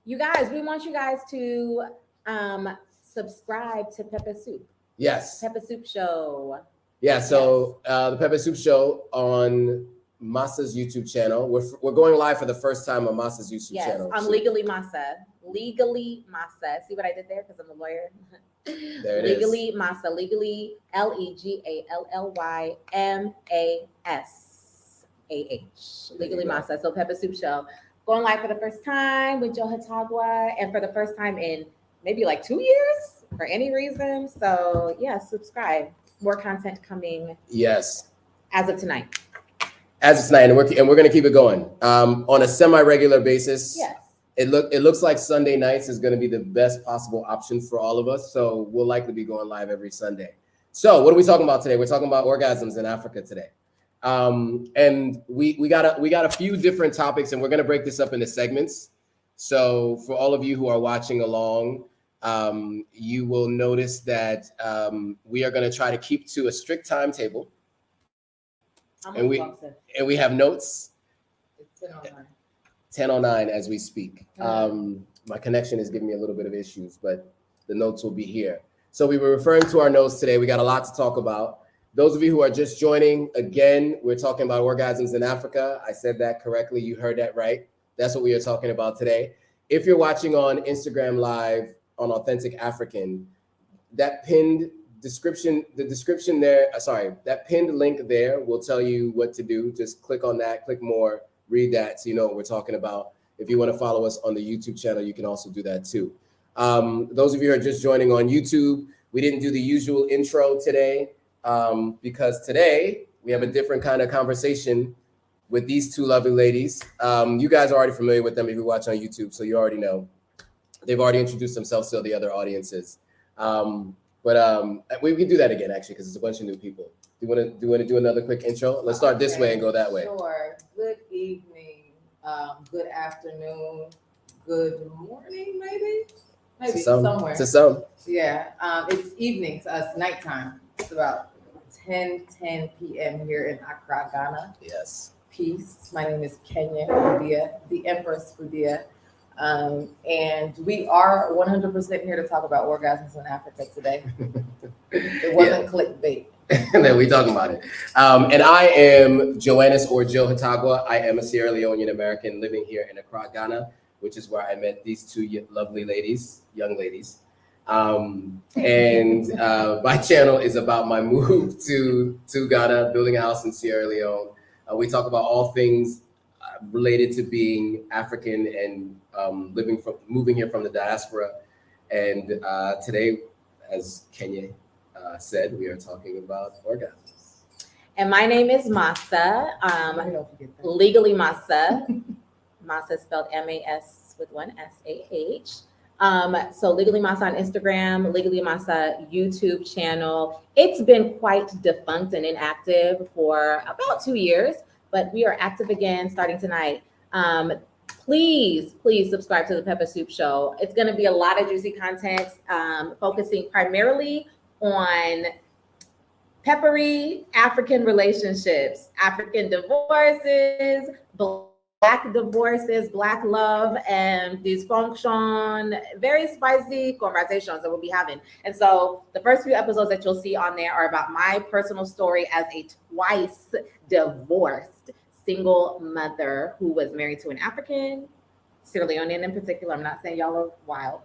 You guys, we want you guys to subscribe to Peppeh Soup. Yes. Peppeh Soup Show. Yeah, so the Peppeh Soup Show on Masah's YouTube channel. We're going live for the first time on Masah's YouTube channel. Yes, on Legally Masah. Legally Masah. See what I did there? Because I'm a lawyer. There it Legally is. Masah. Legally LegallyMasah. Legally Masah. So Peppeh Soup Show. Going live for the first time with Joe Hatagwa, and for the first time in maybe like 2 years for any reason. So yeah, subscribe. More content coming. Yes. As of tonight. As of tonight, and we're going to keep it going on a semi-regular basis. Yes. It looks like Sunday nights is going to be the best possible option for all of us. So we'll likely be going live every Sunday. So what are we talking about today? We're talking about orgasms in Africa today. And we got a few different topics, and we're going to break this up into segments. So for all of you who are watching along, you will notice that we are going to try to keep to a strict timetable. And we have notes. It's 10:09. 10:09 as we speak. My connection is giving me a little bit of issues, but the notes will be here. So we were referring to our notes today. We got a lot to talk about. Those of you who are just joining, again, we're talking about orgasms in Africa. I said that correctly. You heard that right. That's what we are talking about today. If you're watching on Instagram Live on Authentic African, that pinned description, that pinned link there will tell you what to do. Just click on that, click more, read that so you know what we're talking about. If you want to follow us on the YouTube channel, you can also do that too. Those of you who are just joining on YouTube, we didn't do the usual intro today because today we have a different kind of conversation with these two lovely ladies. You guys are already familiar with them if you watch on YouTube, so you already know. They've already introduced themselves to the other audiences. But we can do that again, actually, because it's a bunch of new people. Do you want to do another quick intro? Let's start this way and go that way. Sure. Good evening, good afternoon, good morning, maybe somewhere. To some. Yeah, it's evening to us, nighttime. It's about 10 p.m. here in Accra, Ghana. Yes. Peace. My name is Kenye Fudiyah, the Empress Fudiyah. And we are 100% here to talk about orgasms in Africa today. It wasn't clickbait. And then we talking about it. And I am Joannis or Joe Hatagwa. I am a Sierra Leonean American living here in Accra, Ghana, which is where I met these two lovely ladies, young ladies. And my channel is about my move to Ghana, building a house in Sierra Leone. We talk about all things related to being African and moving here from the diaspora. And today, as Kenye said, we are talking about orgasms. And my name is Masah. Legally Masah. Masah spelled M-A-S with one S-A-H. So Legally Masah on Instagram, Legally Masah YouTube channel. It's been quite defunct and inactive for about 2 years, but we are active again starting tonight. Please subscribe to the Peppeh Soup Show. It's going to be a lot of juicy content, focusing primarily on peppery African relationships, African divorces, Black divorces, Black love, and dysfunction, very spicy conversations that we'll be having. And so the first few episodes that you'll see on there are about my personal story as a twice divorced single mother who was married to an African, Sierra Leonean in particular. I'm not saying y'all are wild.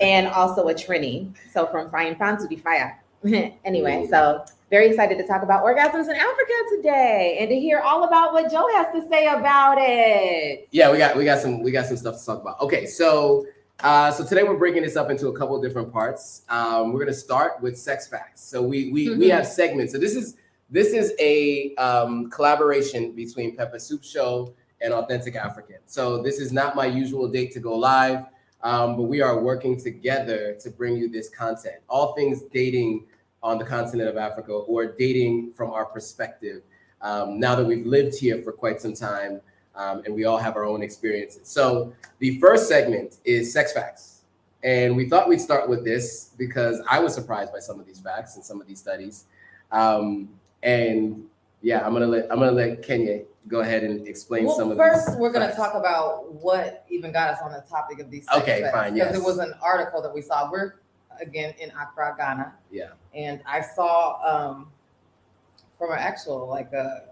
And also a Trini. So from frying pan to the fire. Anyway, so very excited to talk about orgasms in Africa today and to hear all about what Joe has to say about it. Yeah, we got some stuff to talk about. Okay, so today we're breaking this up into a couple of different parts. We're gonna start with sex facts. So we have segments. So this is a collaboration between Peppeh Soup Show and Authentic African. So this is not my usual date to go live, but we are working together to bring you this content. All things dating on the continent of Africa, or dating from our perspective, now that we've lived here for quite some time, and we all have our own experiences. So the first segment is sex facts. And we thought we'd start with this because I was surprised by some of these facts and some of these studies. And yeah, I'm gonna let Kenye go ahead and explain Well, some of first, these we're going to facts. talk about what even got us on the topic of these sex Okay, pets, fine, because yes. it was an article that we saw. We're, again, in Accra, Ghana. Yeah. And I saw from an actual, like, a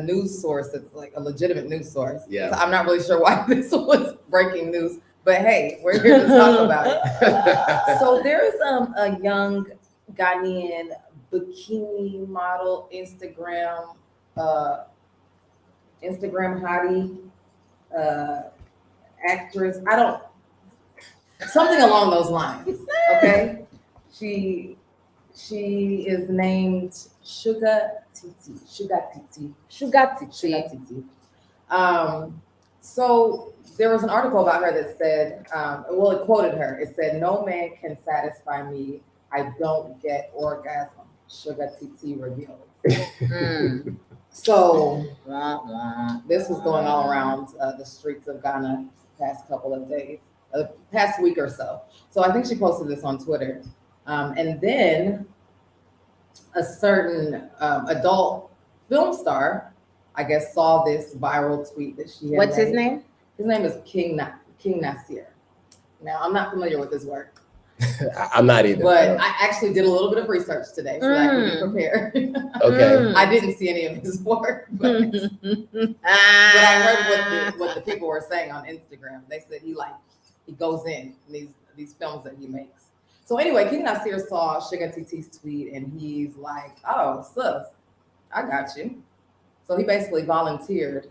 news source that's like a legitimate news source. Yeah. So I'm not really sure why this was breaking news, but hey, we're here to talk about it. So there's a young Ghanaian bikini model, Instagram hottie, actress. Something along those lines. Okay, she is named Sugar Titi. So there was an article about her that said, well, it quoted her. It said, "No man can satisfy me. I don't get orgasm." Sugar Titi revealed. So this was going all around the streets of Ghana past couple of days, past week or so. So I think she posted this on Twitter. And then a certain adult film star, I guess, saw this viral tweet that she had What's made. his name? His name is King Nasir. Now, I'm not familiar with his work, I'm not either. but I actually did a little bit of research today so that I can be prepared. Okay. I didn't see any of his work, but I heard what the people were saying on Instagram. They said he goes in these films that he makes. So anyway, King Nasir saw Sugar TT's tweet and he's like, "Oh, sis, I got you." So he basically volunteered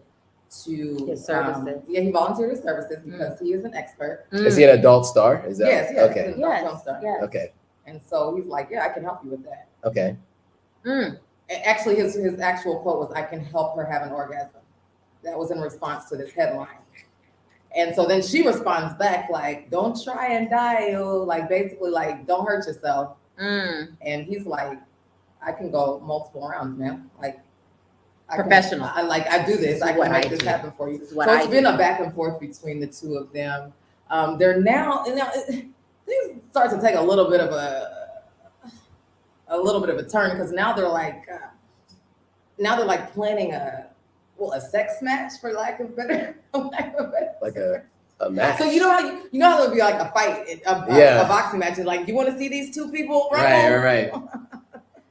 to His services. He volunteered his services because he is an expert. Is he an adult star? Is that Yes, okay? he's an adult film star. Yes. Okay. And so he's like, "Yeah, I can help you with that." Okay. And actually, his actual quote was, "I can help her have an orgasm." That was in response to this headline. And so then she responds back like, "Don't try and die, yo." Like basically like, "Don't hurt yourself." And he's like, "I can go multiple rounds, man. Like Professional. I do this. I can make this happen for you." So it's been a back and forth between the two of them. They're now things start to take a little bit of a turn because now they're like planning a sex match for lack of better. Like a match. So you know how there would be like a fight, a boxing match, and like you want to see these two people rumble? Right.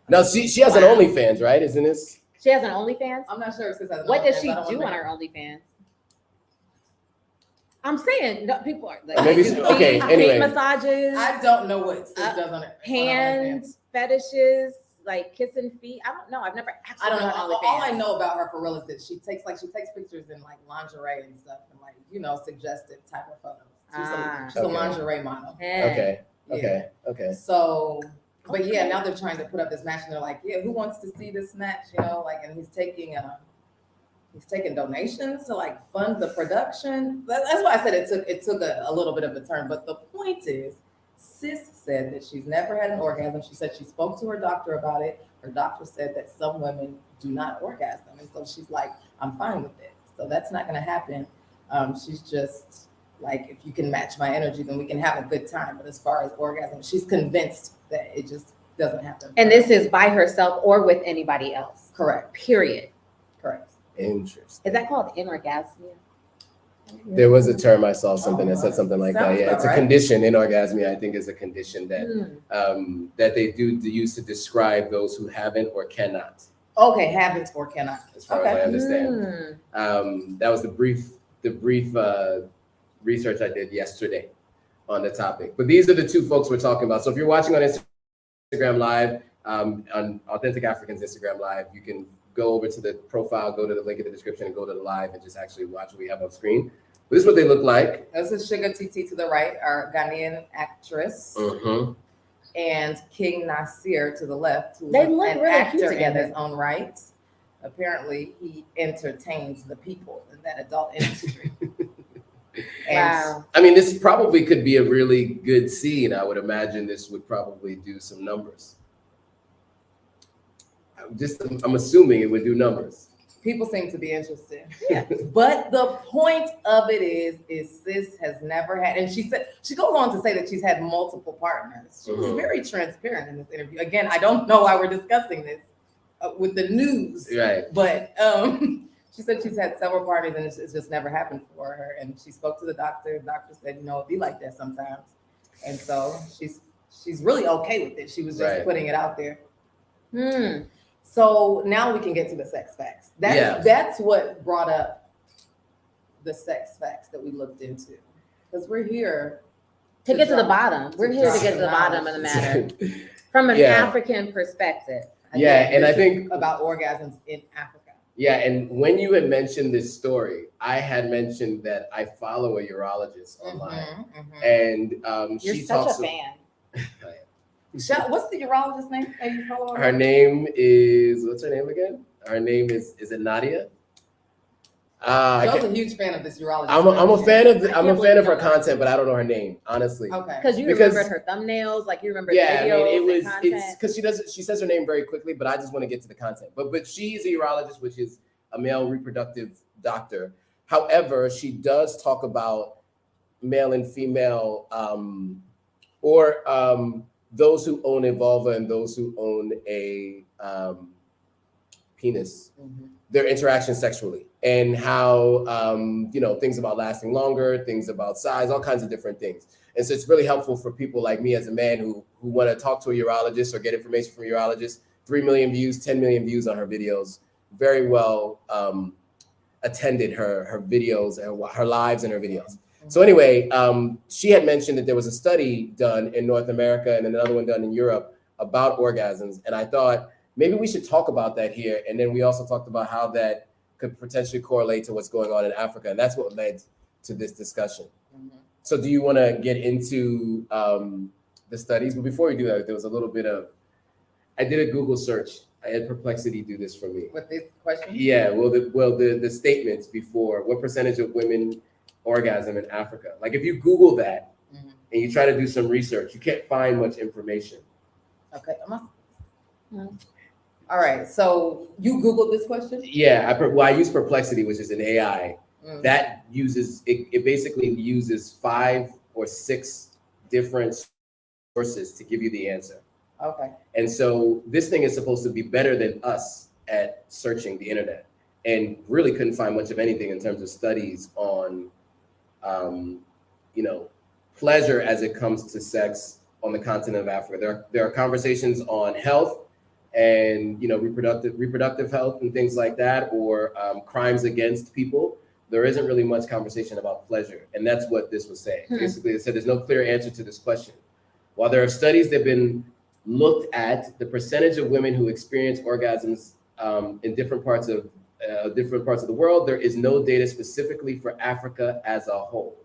No, she has an OnlyFans, right? Isn't this? She has an OnlyFans? I'm not sure if this has an What does OnlyFans. she I don't do wanna- on her OnlyFans? I'm saying no, people are like Maybe feet anyway. massages, I don't know what sis does on it. hand fetishes, like kissing feet. I don't know. I've never actually I don't know. done All I OnlyFans. know about her for real is that she takes pictures in like lingerie and stuff and like suggestive type of photos. She's a Okay. lingerie model. Yeah. Okay. So, but yeah, now they're trying to put up this match and they're like, "Yeah, who wants to see this match?" And he's taking donations to like fund the production. That's why I said it took a little bit of a turn. But the point is, sis said that she's never had an orgasm. She said she spoke to her doctor about it. Her doctor said that some women do not orgasm, and so she's like, "I'm fine with it." So that's not going to happen. She's just like, if you can match my energy, then we can have a good time. But as far as orgasm, she's convinced that it just doesn't happen. And this is by herself or with anybody else. Correct. Period. Correct. Interesting. Is that called anorgasmia? There was a term I saw something that said something like that. Sounds Yeah, about it's a right. condition. Anorgasmia, I think, is a condition that that they do use to describe those who haven't or cannot, Okay, habits or cannot. as far as I understand. That was the brief research I did yesterday on the topic. But these are the two folks we're talking about. So if you're watching on Instagram Live, on Authentic Africans Instagram Live, you can go over to the profile, go to the link in the description, and go to the live and just actually watch what we have on screen. This is what they look like. This is Sugar TT to the right, our Ghanaian actress, and King Nasir to the left, who's They look an really actor cute in together. his own right. Apparently, he entertains the people in that adult industry. Wow. I mean, this probably could be a really good scene. I would imagine this would probably do some numbers. I'm assuming it would do numbers. People seem to be interested. Yeah. But the point of it is sis has never had, and she goes on to say that she's had multiple partners. She was very transparent in this interview. Again, I don't know why we're discussing this, with the news. Right. But she said she's had several parties and it's just never happened for her. And she spoke to the doctor. The doctor said, it'd be like that sometimes. And so she's really okay with it. She was just putting it out there. So now we can get to the sex facts. That's what brought up the sex facts that we looked into. Because we're here to get to the bottom. We're here to get to the bottom of the matter from an African perspective. I think about orgasms in Africa. Yeah, and when you had mentioned this story, I had mentioned that I follow a urologist online, and you're she such talks a fan. What's the urologist's name that you follow? Her name is, what's her name again? Her name is it Nadia? Joe's a huge fan of this urologist. I'm a fan of her content, but I don't know her name, honestly. Okay. Because you remembered her thumbnails, like you remember videos. It's because she says her name very quickly, but I just want to get to the content. But she is a urologist, which is a male reproductive doctor. However, she does talk about male and female, or those who own a vulva and those who own a penis, their interaction sexually. And how, things about lasting longer, things about size, all kinds of different things. And so it's really helpful for people like me as a man who want to talk to a urologist or get information from a urologist. 3 million views, 10 million views on her videos. Very well attended her videos and her lives and her videos. So anyway, she had mentioned that there was a study done in North America and another one done in Europe about orgasms. And I thought maybe we should talk about that here. And then we also talked about how that could potentially correlate to what's going on in Africa. And that's what led to this discussion. So do you want to get into the studies? But before we do that, there was a little bit of, I did a Google search. I had Perplexity do this for me. With these questions? Yeah, the statements before, what percentage of women orgasm in Africa? Like if you Google that and you try to do some research, you can't find much information. Okay. All right, so you Googled this question? Yeah, I use Perplexity, which is an AI that uses, it basically uses 5 or 6 different sources to give you the answer. Okay. And so this thing is supposed to be better than us at searching the internet, and really couldn't find much of anything in terms of studies on, pleasure as it comes to sex on the continent of Africa. There are conversations on health, and reproductive health and things like that, or crimes against people. There isn't really much conversation about pleasure, and that's what this was saying. Basically, it said there's no clear answer to this question. While there are studies that have been looked at, the percentage of women who experience orgasms in different parts of the world, there is no data specifically for Africa as a whole.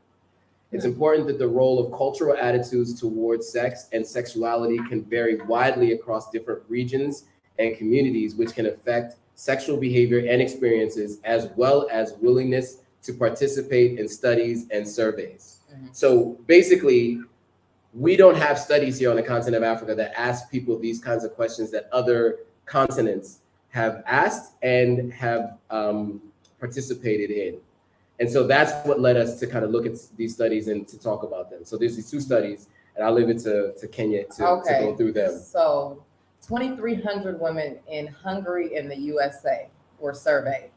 It's important that the role of cultural attitudes towards sex and sexuality can vary widely across different regions and communities, which can affect sexual behavior and experiences, as well as willingness to participate in studies and surveys. So basically, we don't have studies here on the continent of Africa that ask people these kinds of questions that other continents have asked and have participated in. And so that's what led us to kind of look at these studies and to talk about them. So there's these 2 studies, and I'll leave it to Kenye to go through them. So 2,300 women in Hungary and the USA were surveyed.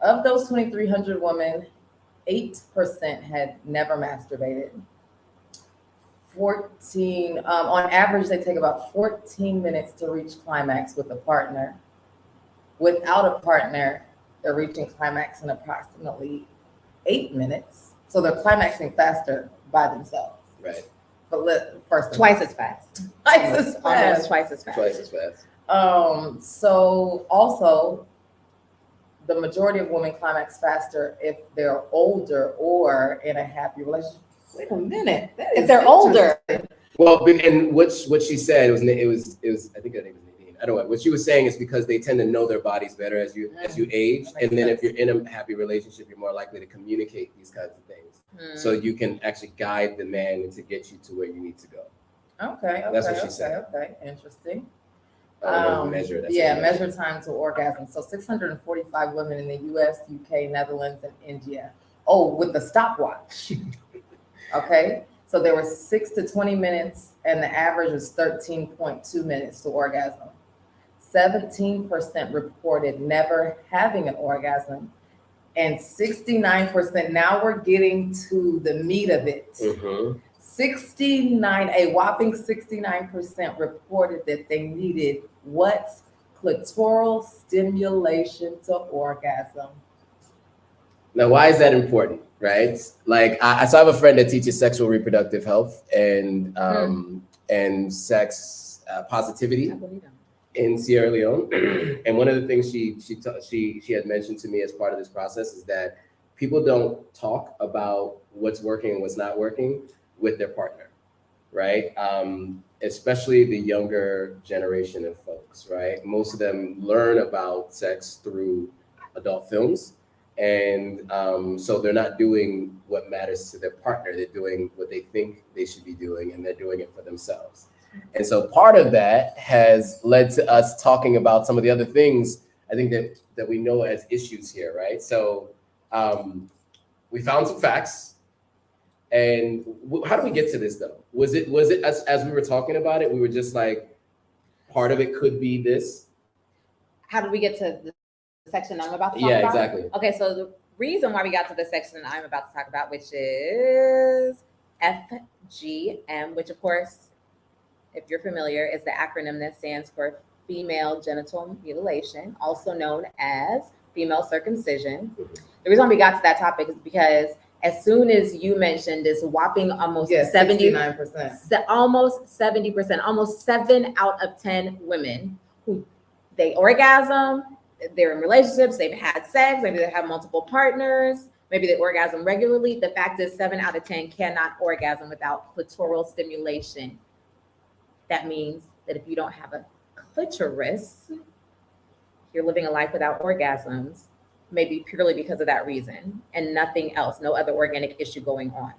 Of those 2,300 women, 8% had never masturbated. 14, on average, they take about 14 minutes to reach climax with a partner. Without a partner, they're reaching climax in approximately 8 minutes. So they're climaxing faster by themselves. Right. But first, twice as fast. Almost twice as fast. Twice as fast. So also, the majority of women climax faster if they're older or in a happy relationship. Wait a minute. If they're older. Well, and what she said, it was I think her name was Nadine. I don't know. What she was saying is because they tend to know their bodies better as you age, and then if you're in a happy relationship, you're more likely to communicate these kinds of things, so you can actually guide the man to get you to where you need to go. Okay. That's what she said. Okay, interesting. Measure time to orgasm. So 645 women in the US, UK, Netherlands, and India. Oh, with the stopwatch. Okay. So there were 6 to 20 minutes, and the average was 13.2 minutes to orgasm. 17% reported never having an orgasm, and 69%, now we're getting to the meat of it. Mhm. 69, a whopping 69% reported that they needed what? Clitoral stimulation to orgasm. Now, why is that important, right? Like, so I have a friend that teaches sexual reproductive health and sex positivity I believe them. in Sierra Leone. And one of the things she had mentioned to me as part of this process is that people don't talk about what's working and what's not working with their partner, right? Especially the younger generation of folks, right? Most of them learn about sex through adult films. And so they're not doing what matters to their partner. They're doing what they think they should be doing, and they're doing it for themselves. And so part of that has led to us talking about some of the other things I think that we know as issues here, right? So we found some facts. And how do we get to this though? Was it as we were talking about it, we were just like, part of it could be this? How did we get to the section I'm about to talk Yeah, about? exactly. Okay, so the reason why we got to the section I'm about to talk about, which is FGM, which of course, if you're familiar, is the acronym that stands for female genital mutilation, also known as female circumcision. The reason we got to that topic is because as soon as you mentioned this whopping almost 69%, almost 70%, almost 7 out of 10 women who they orgasm, they're in relationships, they've had sex, maybe they have multiple partners, maybe they orgasm regularly. The fact is 7 out of 10 cannot orgasm without clitoral stimulation. That means that if you don't have a clitoris, you're living a life without orgasms, maybe purely because of that reason and nothing else, no other organic issue going on.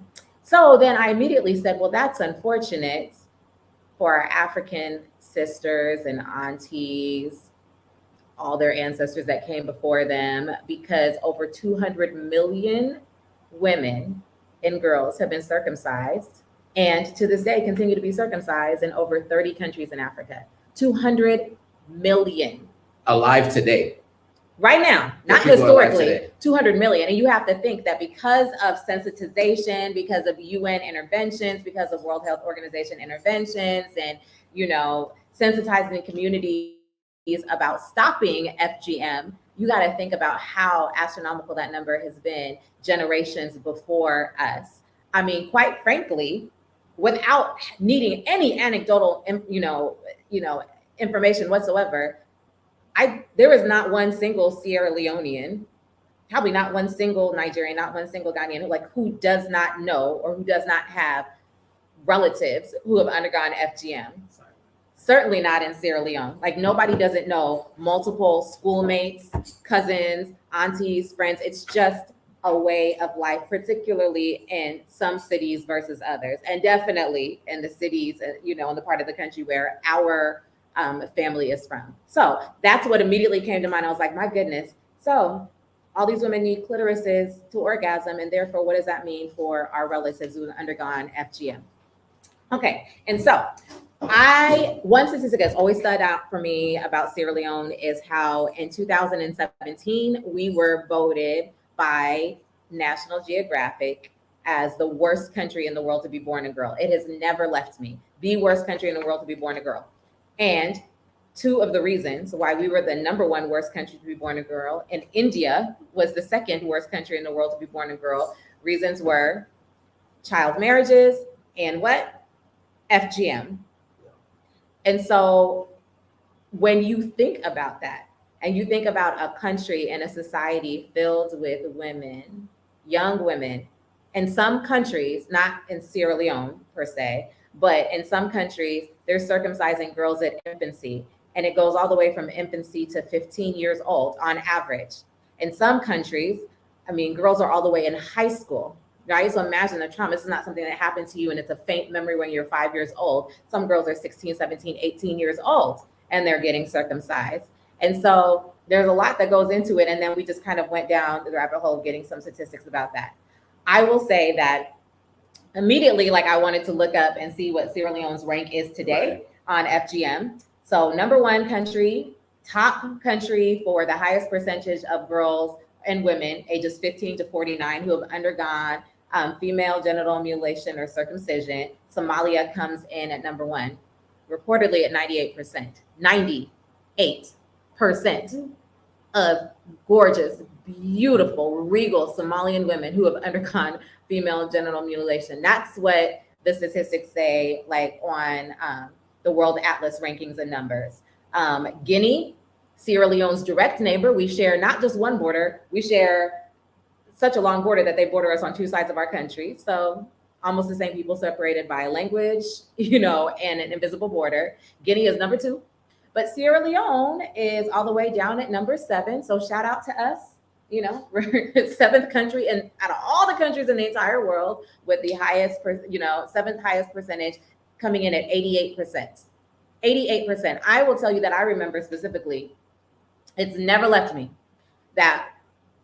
So then I immediately said, well, that's unfortunate for our African sisters and aunties, all their ancestors that came before them, because over 200 million women and girls have been circumcised and to this day continue to be circumcised in over 30 countries in Africa. 200 million. Alive today. Right now, not historically, 200 million. And you have to think that because of sensitization, because of UN interventions, because of World Health Organization interventions, and, you know, sensitizing communities about stopping FGM, you got to think about how astronomical that number has been generations before us. I mean, quite frankly, without needing any anecdotal, information whatsoever, there is not one single Sierra Leonean, probably not one single Nigerian, not one single Ghanaian, who does not know or who does not have relatives who have undergone FGM. Certainly not in Sierra Leone. Like, nobody doesn't know multiple schoolmates, cousins, aunties, friends. It's just a way of life, particularly in some cities versus others. And definitely in the cities, in the part of the country where our family is from. So that's what immediately came to mind. I was like, my goodness. So all these women need clitorises to orgasm. And therefore, what does that mean for our relatives who have undergone FGM? Okay. And so one statistic that's always stood out for me about Sierra Leone is how in 2017, we were voted by National Geographic as the worst country in the world to be born a girl. It has never left me. The worst country in the world to be born a girl. And 2 of the reasons why we were the number 1 worst country to be born a girl, and India was the 2nd worst country in the world to be born a girl, reasons were child marriages and what? FGM. And so when you think about that, and you think about a country and a society filled with women, young women, in some countries, not in Sierra Leone per se, but in some countries, they're circumcising girls at infancy, and it goes all the way from infancy to 15 years old on average. In some countries, girls are all the way in high school, right? So imagine the trauma. This is not something that happened to you and it's a faint memory when you're 5 years old. Some girls are 16, 17, 18 years old, and they're getting circumcised. And so there's a lot that goes into it. And then we just kind of went down the rabbit hole getting some statistics about that. I will say that immediately, I wanted to look up and see what Sierra Leone's rank is today on FGM. So number 1 country top country for the highest percentage of girls and women ages 15 to 49 who have undergone female genital mutilation or circumcision. Somalia comes in at number 1, reportedly at 98%. 98% of gorgeous, beautiful, regal Somalian women who have undergone female genital mutilation. That's what the statistics say, like on the World Atlas rankings and numbers. Guinea, Sierra Leone's direct neighbor, we share not just one border, we share such a long border that they border us on 2 sides of our country. So almost the same people separated by a language, and an invisible border. Guinea is number 2. But Sierra Leone is all the way down at number 7. So shout out to us. We're 7th country and out of all the countries in the entire world with the highest, 7th highest percentage, coming in at 88%. 88%. I will tell you that I remember specifically, it's never left me, that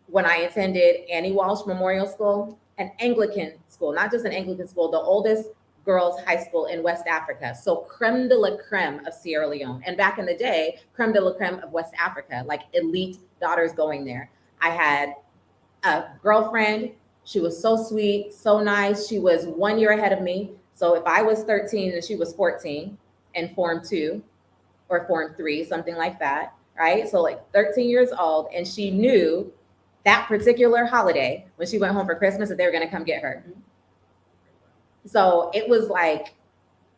when I attended Annie Walsh Memorial School, an Anglican school, not just an Anglican school, the oldest girls' high school in West Africa. So creme de la creme of Sierra Leone. And back in the day, creme de la creme of West Africa, like elite daughters going there. I had a girlfriend. She was so sweet, so nice. She was 1 year ahead of me. So if I was 13 and she was 14 in Form 2 or Form 3, something like that, right? So like 13 years old. And she knew that particular holiday when she went home for Christmas that they were going to come get her. So it was like,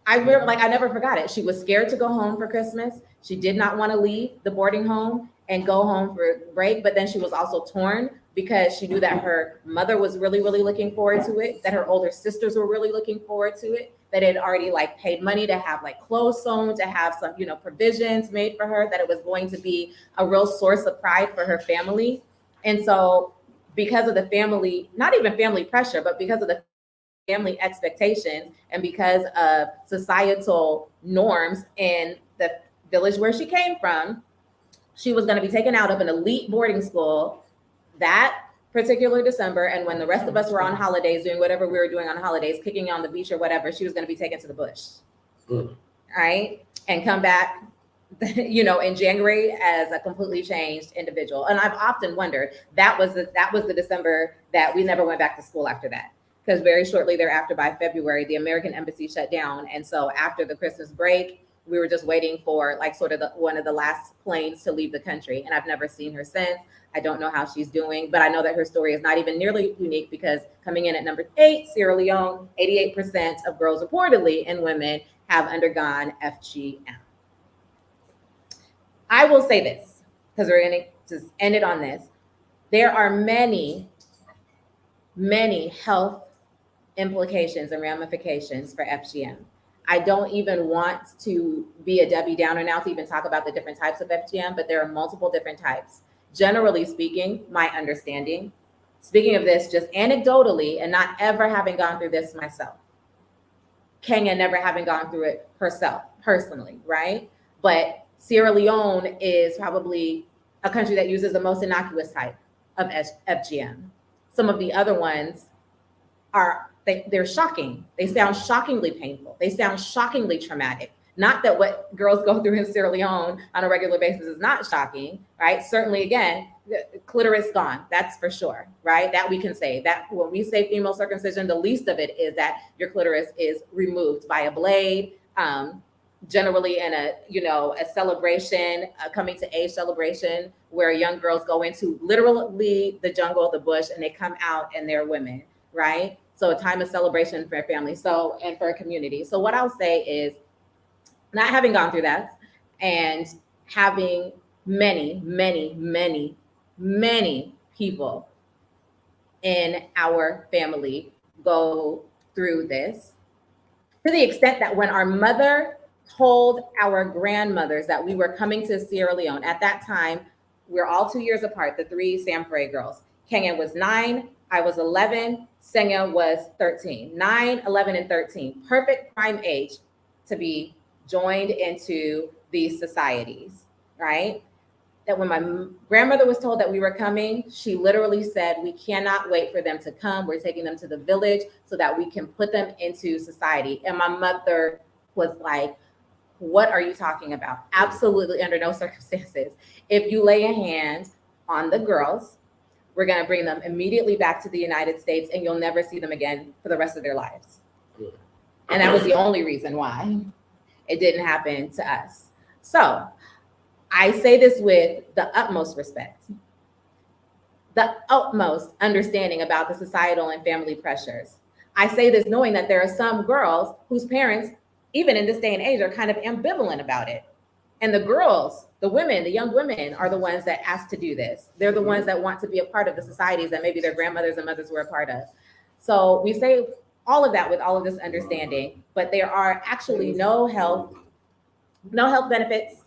I never forgot it. She was scared to go home for Christmas. She did not want to leave the boarding home and go home for break. But then she was also torn because she knew that her mother was really, really looking forward to it, that her older sisters were really looking forward to it, that it had already like paid money to have like clothes sewn, to have some, provisions made for her, that it was going to be a real source of pride for her family. And so because of the family, not even family pressure, but because of the family expectations and because of societal norms in the village where she came from, she was going to be taken out of an elite boarding school that particular December. And when the rest of us were on holidays, doing whatever we were doing on holidays, kicking on the beach or whatever, she was going to be taken to the bush. Right? And come back, in January as a completely changed individual. And I've often wondered, that was the December that we never went back to school after that. Because very shortly thereafter, by February, the American embassy shut down. And so after the Christmas break, we were just waiting for like sort of one of the last planes to leave the country. And I've never seen her since. I don't know how she's doing, but I know that her story is not even nearly unique because coming in at number 8, Sierra Leone, 88% of girls reportedly and women have undergone FGM. I will say this, because we're going to just end it on this. There are many, many health implications and ramifications for FGM. I don't even want to be a Debbie Downer now to even talk about the different types of FGM, but there are multiple different types. Generally speaking, my understanding, speaking of this just anecdotally and not ever having gone through this myself, Kenye never having gone through it herself personally, right? But Sierra Leone is probably a country that uses the most innocuous type of FGM. Some of the other ones they're shocking. They sound shockingly painful. They sound shockingly traumatic. Not that what girls go through in Sierra Leone on a regular basis is not shocking, right? Certainly, again, the clitoris gone. That's for sure, right? That we can say. That when we say female circumcision, the least of it is that your clitoris is removed by a blade, generally in a celebration, coming to age celebration, where young girls go into literally the jungle, the bush, and they come out and they're women, right? So a time of celebration for a family, and for a community. So what I'll say is, not having gone through that and having many, many, many, many people in our family go through this, to the extent that when our mother told our grandmothers that we were coming to Sierra Leone, at that time, we're all 2 years apart, the 3 Samfray girls. Kenye was 9, I was 11, Senya was 13. 9, 11, and 13. Perfect prime age to be joined into these societies, right? That when my grandmother was told that we were coming, she literally said, we cannot wait for them to come. We're taking them to the village so that we can put them into society. And my mother was like, What are you talking about? Absolutely, under no circumstances. If you lay a hand on the girls, we're going to bring them immediately back to the United States, and you'll never see them again for the rest of their lives. And that was the only reason why it didn't happen to us. So I say this with the utmost respect, the utmost understanding about the societal and family pressures. I say this knowing that there are some girls whose parents, even in this day and age, are kind of ambivalent about it. And the girls, the women, the young women are the ones that ask to do this. They're the ones that want to be a part of the societies that maybe their grandmothers and mothers were a part of. So we say all of that with all of this understanding, but there are actually no health benefits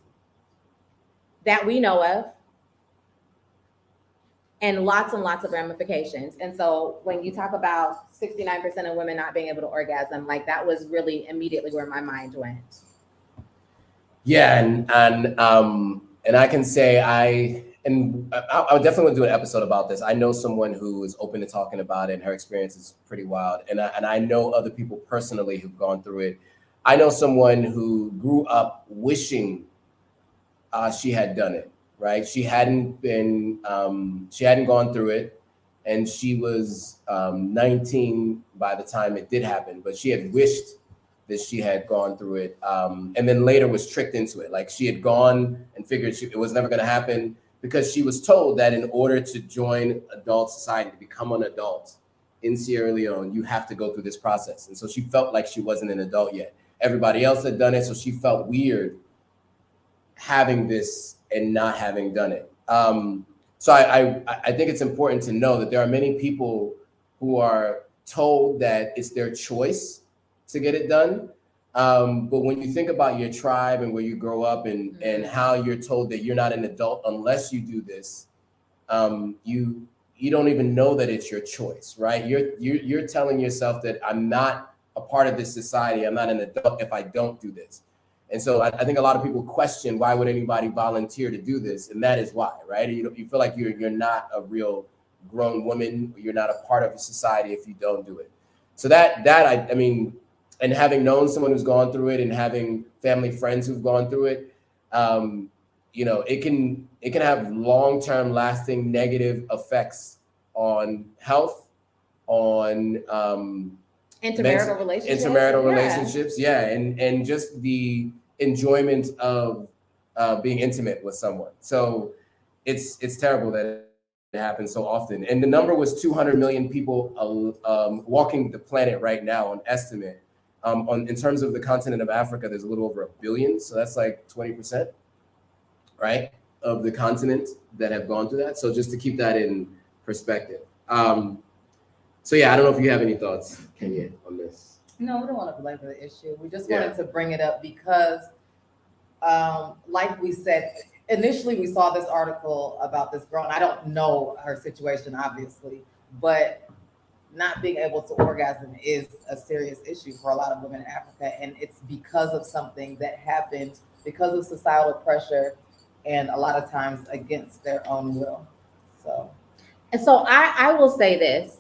that we know of, and lots of ramifications. And so when you talk about 69% of women not being able to orgasm, like that was really immediately where my mind went. Yeah, and I can say I definitely want to do an episode about this. I know someone who is open to talking about it, and her experience is pretty wild. And I know other people personally who've gone through it. I know someone who grew up wishing she had done it. Right? She hadn't gone through it, and she was 19 by the time it did happen. But she had wished that she had gone through it, and then later was tricked into it. Like she had gone and figured it was never going to happen because she was told that in order to join adult society, to become an adult in Sierra Leone, you have to go through this process. And so she felt like she wasn't an adult yet. Everybody else had done it, so she felt weird having this and not having done it. So I think it's important to know that there are many people who are told that it's their choice to get it done. But when you think about your tribe and where you grow up and how you're told that you're not an adult unless you do this, you don't even know that it's your choice, right? You're telling yourself that I'm not a part of this society. I'm not an adult if I don't do this. And so I think a lot of people question, why would anybody volunteer to do this? And that is why, right? You feel like you're not a real grown woman, or you're not a part of a society if you don't do it. So I mean, and having known someone who's gone through it and having family friends who've gone through it, it can have long-term lasting negative effects on health, on intermarital relationships, and just the enjoyment of being intimate with someone. So it's terrible that it happens so often. And the number was 200 million people walking the planet right now on estimate. In terms of the continent of Africa, there's a little over 1 billion, so that's like 20%, right, of the continent that have gone through that. So just to keep that in perspective. So yeah, I don't know if you have any thoughts, Kenye, on this. No, we don't want to belabor the issue. We just wanted to bring it up because, like we said, initially we saw this article about this girl, and I don't know her situation, obviously, but not being able to orgasm is a serious issue for a lot of women in Africa, and it's because of something that happened because of societal pressure and a lot of times against their own will. So I will say this.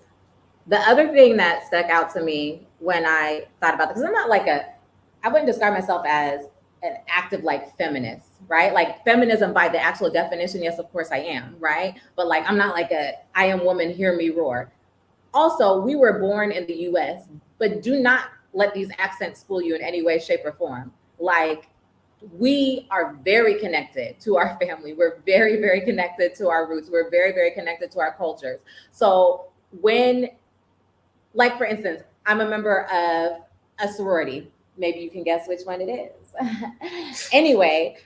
The other thing that stuck out to me when I thought about this, because I'm not I wouldn't describe myself as an active feminist, right? Like feminism by the actual definition, yes, of course I am, right? But I'm not I am woman, hear me roar. Also, we were born in the US, but do not let these accents fool you in any way, shape, or form. We are very connected to our family. We're very, very connected to our roots. We're very, very connected to our cultures. So when, for instance, I'm a member of a sorority. Maybe you can guess which one it is. Anyway,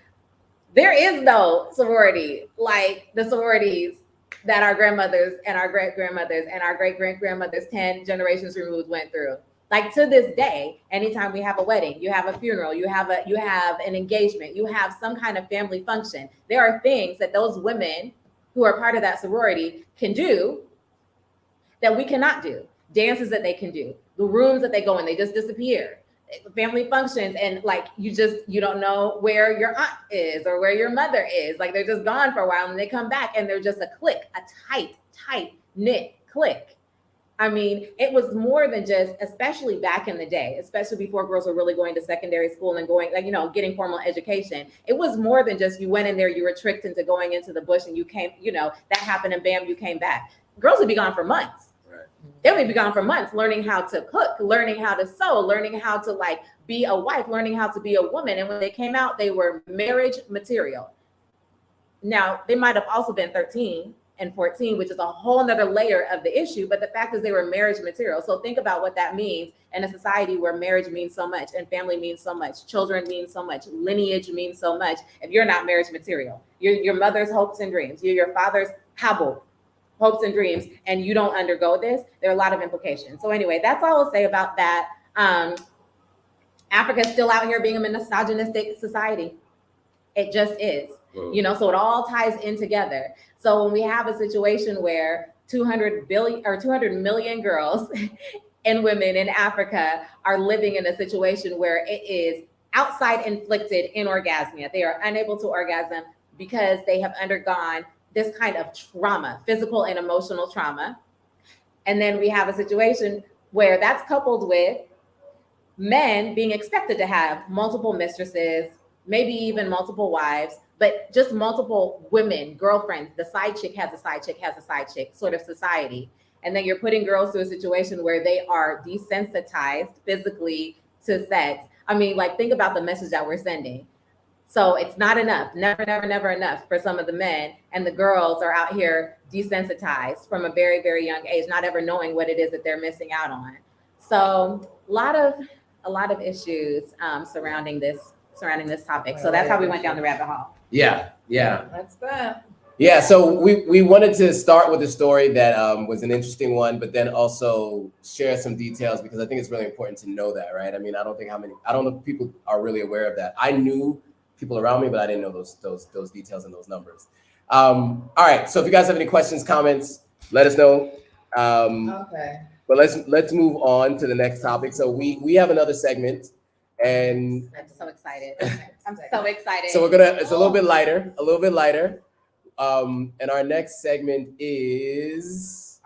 there is no sorority like the sororities that our grandmothers and our great-grandmothers and our great-great-grandmothers 10 generations removed went through. To this day, anytime we have a wedding, you have a funeral, you have an engagement, you have some kind of family function, there are things that those women who are part of that sorority can do that we cannot do. Dances that they can do, the rooms that they go in, they just disappear. Family functions, and you don't know where your aunt is or where your mother is. They're just gone for a while and they come back and they're just a clique, a tight knit clique. I mean, it was more than just, especially back in the day, especially before girls were really going to secondary school and going, like, getting formal education. It was more than just you went in there, you were tricked into going into the bush and you came, that happened and bam, you came back. Girls would be gone for months. Right. They would be gone for months learning how to cook, learning how to sew, learning how to be a wife, learning how to be a woman. And when they came out, they were marriage material. Now, they might have also been 13 and 14, which is a whole nother layer of the issue. But the fact is they were marriage material. So think about what that means in a society where marriage means so much and family means so much, children mean so much, lineage means so much. If you're not marriage material, you're your mother's hopes and dreams, you're your father's habo, hopes and dreams, and you don't undergo this, there are a lot of implications. So anyway, that's all I'll say about that. Africa's still out here being a misogynistic society. It just is. So it all ties in together. So when we have a situation where 200 million girls and women in Africa are living in a situation where it is outside inflicted anorgasmia, they are unable to orgasm because they have undergone this kind of trauma, physical and emotional trauma. And then we have a situation where that's coupled with men being expected to have multiple mistresses, maybe even multiple wives, but just multiple women, girlfriends. The side chick has a side chick has a side chick sort of society. And then you're putting girls through a situation where they are desensitized physically to sex. I mean, think about the message that we're sending. So it's not enough, never enough for some of the men, and the girls are out here desensitized from a very, very young age, not ever knowing what it is that they're missing out on. So a lot of issues surrounding this topic. So that's how we went down the rabbit hole. Yeah. That's that. Yeah, so we wanted to start with a story that was an interesting one, but then also share some details because I think it's really important to know that, right? I mean, I don't know if people are really aware of that. I knew people around me, but I didn't know those details and those numbers. All right, so if you guys have any questions, comments, let us know. Okay. But let's move on to the next topic. So we have another segment, and I'm so excited. I'm so excited. so it's a little bit lighter. And our next segment is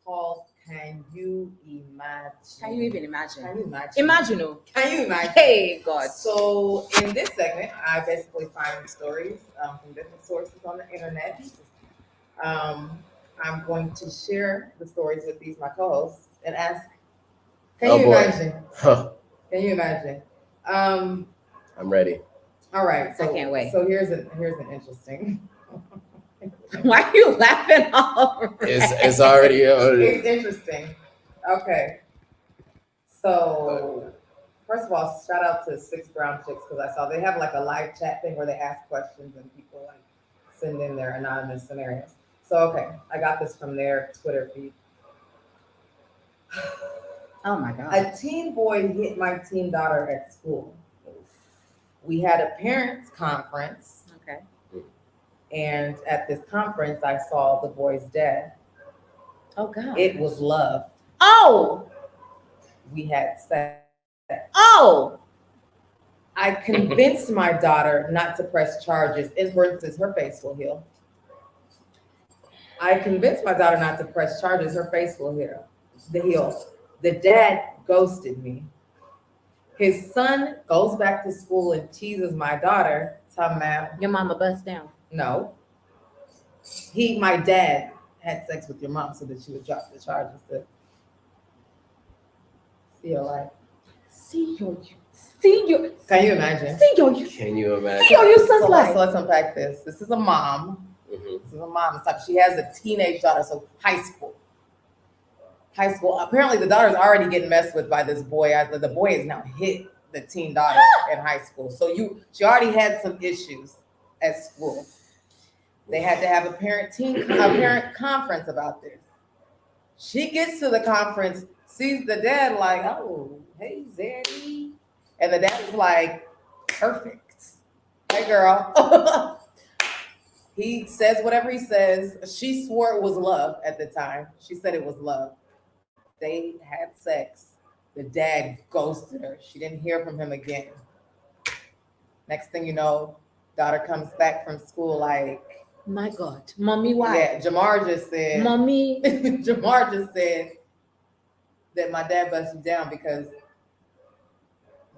called Can You Imagine? Can you even imagine? Can you imagine? Imagine. Can you imagine? Hey, God. So in this segment, I basically find stories from different sources on the internet. I'm going to share the stories with my co-hosts and ask, Can you imagine? Huh. Can you imagine? I'm ready. All right. So I can't wait. So here's an interesting. Why are you laughing all over? It's already. It's interesting. Okay. So first of all, shout out to Six Brown Chicks because I saw they have a live chat thing where they ask questions and people send in their anonymous scenarios. So okay, I got this from their Twitter feed. Oh my God. A teen boy hit my teen daughter at school. We had a parents' conference. Okay. And at this conference, I saw the boy's dad. Oh God. It was love. Oh. We had sex. Oh. I convinced my daughter not to press charges. And for instance, her face will heal. I convinced my daughter not to press charges. Her face will heal. The dad ghosted me. His son goes back to school and teases my daughter. Your mama bust down. No. My dad had sex with your mom so that she would drop the charges. See your life. See your. Can you imagine? Can you imagine? See your son's life. So let's unpack this. This is a mom. Mm-hmm. This is a mom. It's like she has a teenage daughter, so high school. Apparently, the daughter's already getting messed with by this boy. The boy has now hit the teen daughter in high school. So she already had some issues at school. They had to have a parent conference about this. She gets to the conference, sees the dad oh, hey, Zaddy. And the dad is like, perfect. Hey, girl. He says whatever he says. She swore it was love at the time. She said it was love. They had sex. The dad ghosted her. She didn't hear from him again. Next thing you know, daughter comes back from school My God. Mommy, why? Yeah, Jamar just said. Mommy. Jamar just said that my dad busted down because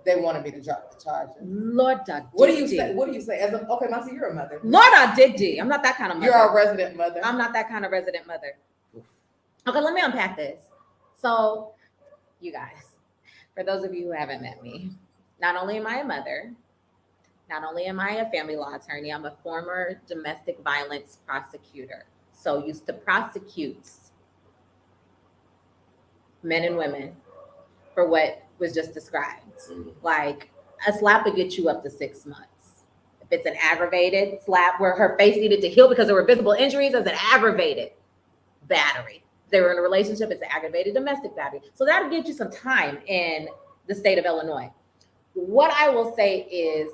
they wanted me to drop the charges. Lord, What do you say? What do you say? Okay, Masah, you're a mother. Lord, I'm not that kind of mother. You're a resident mother. I'm not that kind of resident mother. Okay, let me unpack this. So, you guys, for those of you who haven't met me, not only am I a mother, not only am I a family law attorney, I'm a former domestic violence prosecutor. So used to prosecute men and women for what was just described. Like a slap would get you up to 6 months. If it's an aggravated slap where her face needed to heal because there were visible injuries, it's an aggravated battery. If they were in a relationship, it's an aggravated domestic battery. So that'll get you some time in the state of Illinois. What I will say is,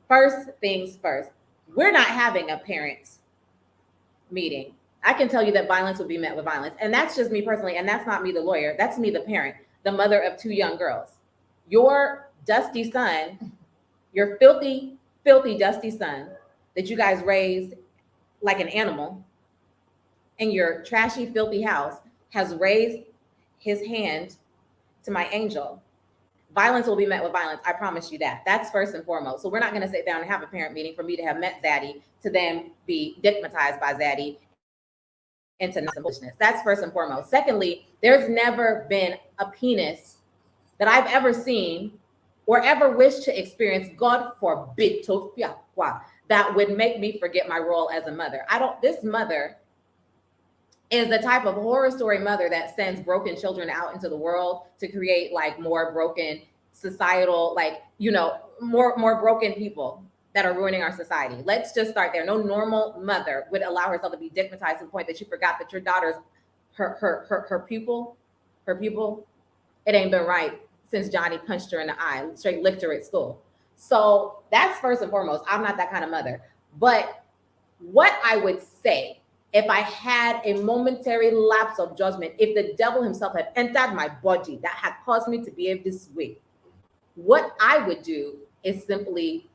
first things first, we're not having a parents meeting. I can tell you that violence will be met with violence. And that's just me personally. And that's not me, the lawyer. That's me, the parent, the mother of 2 young girls. Your dusty son, your filthy, filthy, dusty son that you guys raised like an animal in your trashy, filthy house has raised his hand to my angel. Violence will be met with violence. I promise you that. That's first and foremost. So we're not going to sit down and have a parent meeting for me to have met Zaddy to then be stigmatized by Zaddy into foolishness. That's first and foremost. Secondly, there's never been a penis that I've ever seen or ever wished to experience, God forbid, that would make me forget my role as a mother. This mother is the type of horror story mother that sends broken children out into the world to create like more broken societal, like, more broken people that are ruining our society. Let's just start there. No normal mother would allow herself to be stigmatized to the point that she forgot that your daughter's her pupil, it ain't been right since Johnny punched her in the eye, straight licked her at school. So that's first and foremost. I'm not that kind of mother. But what I would say, if I had a momentary lapse of judgment, if the devil himself had entered my body that had caused me to behave this way, what I would do is simply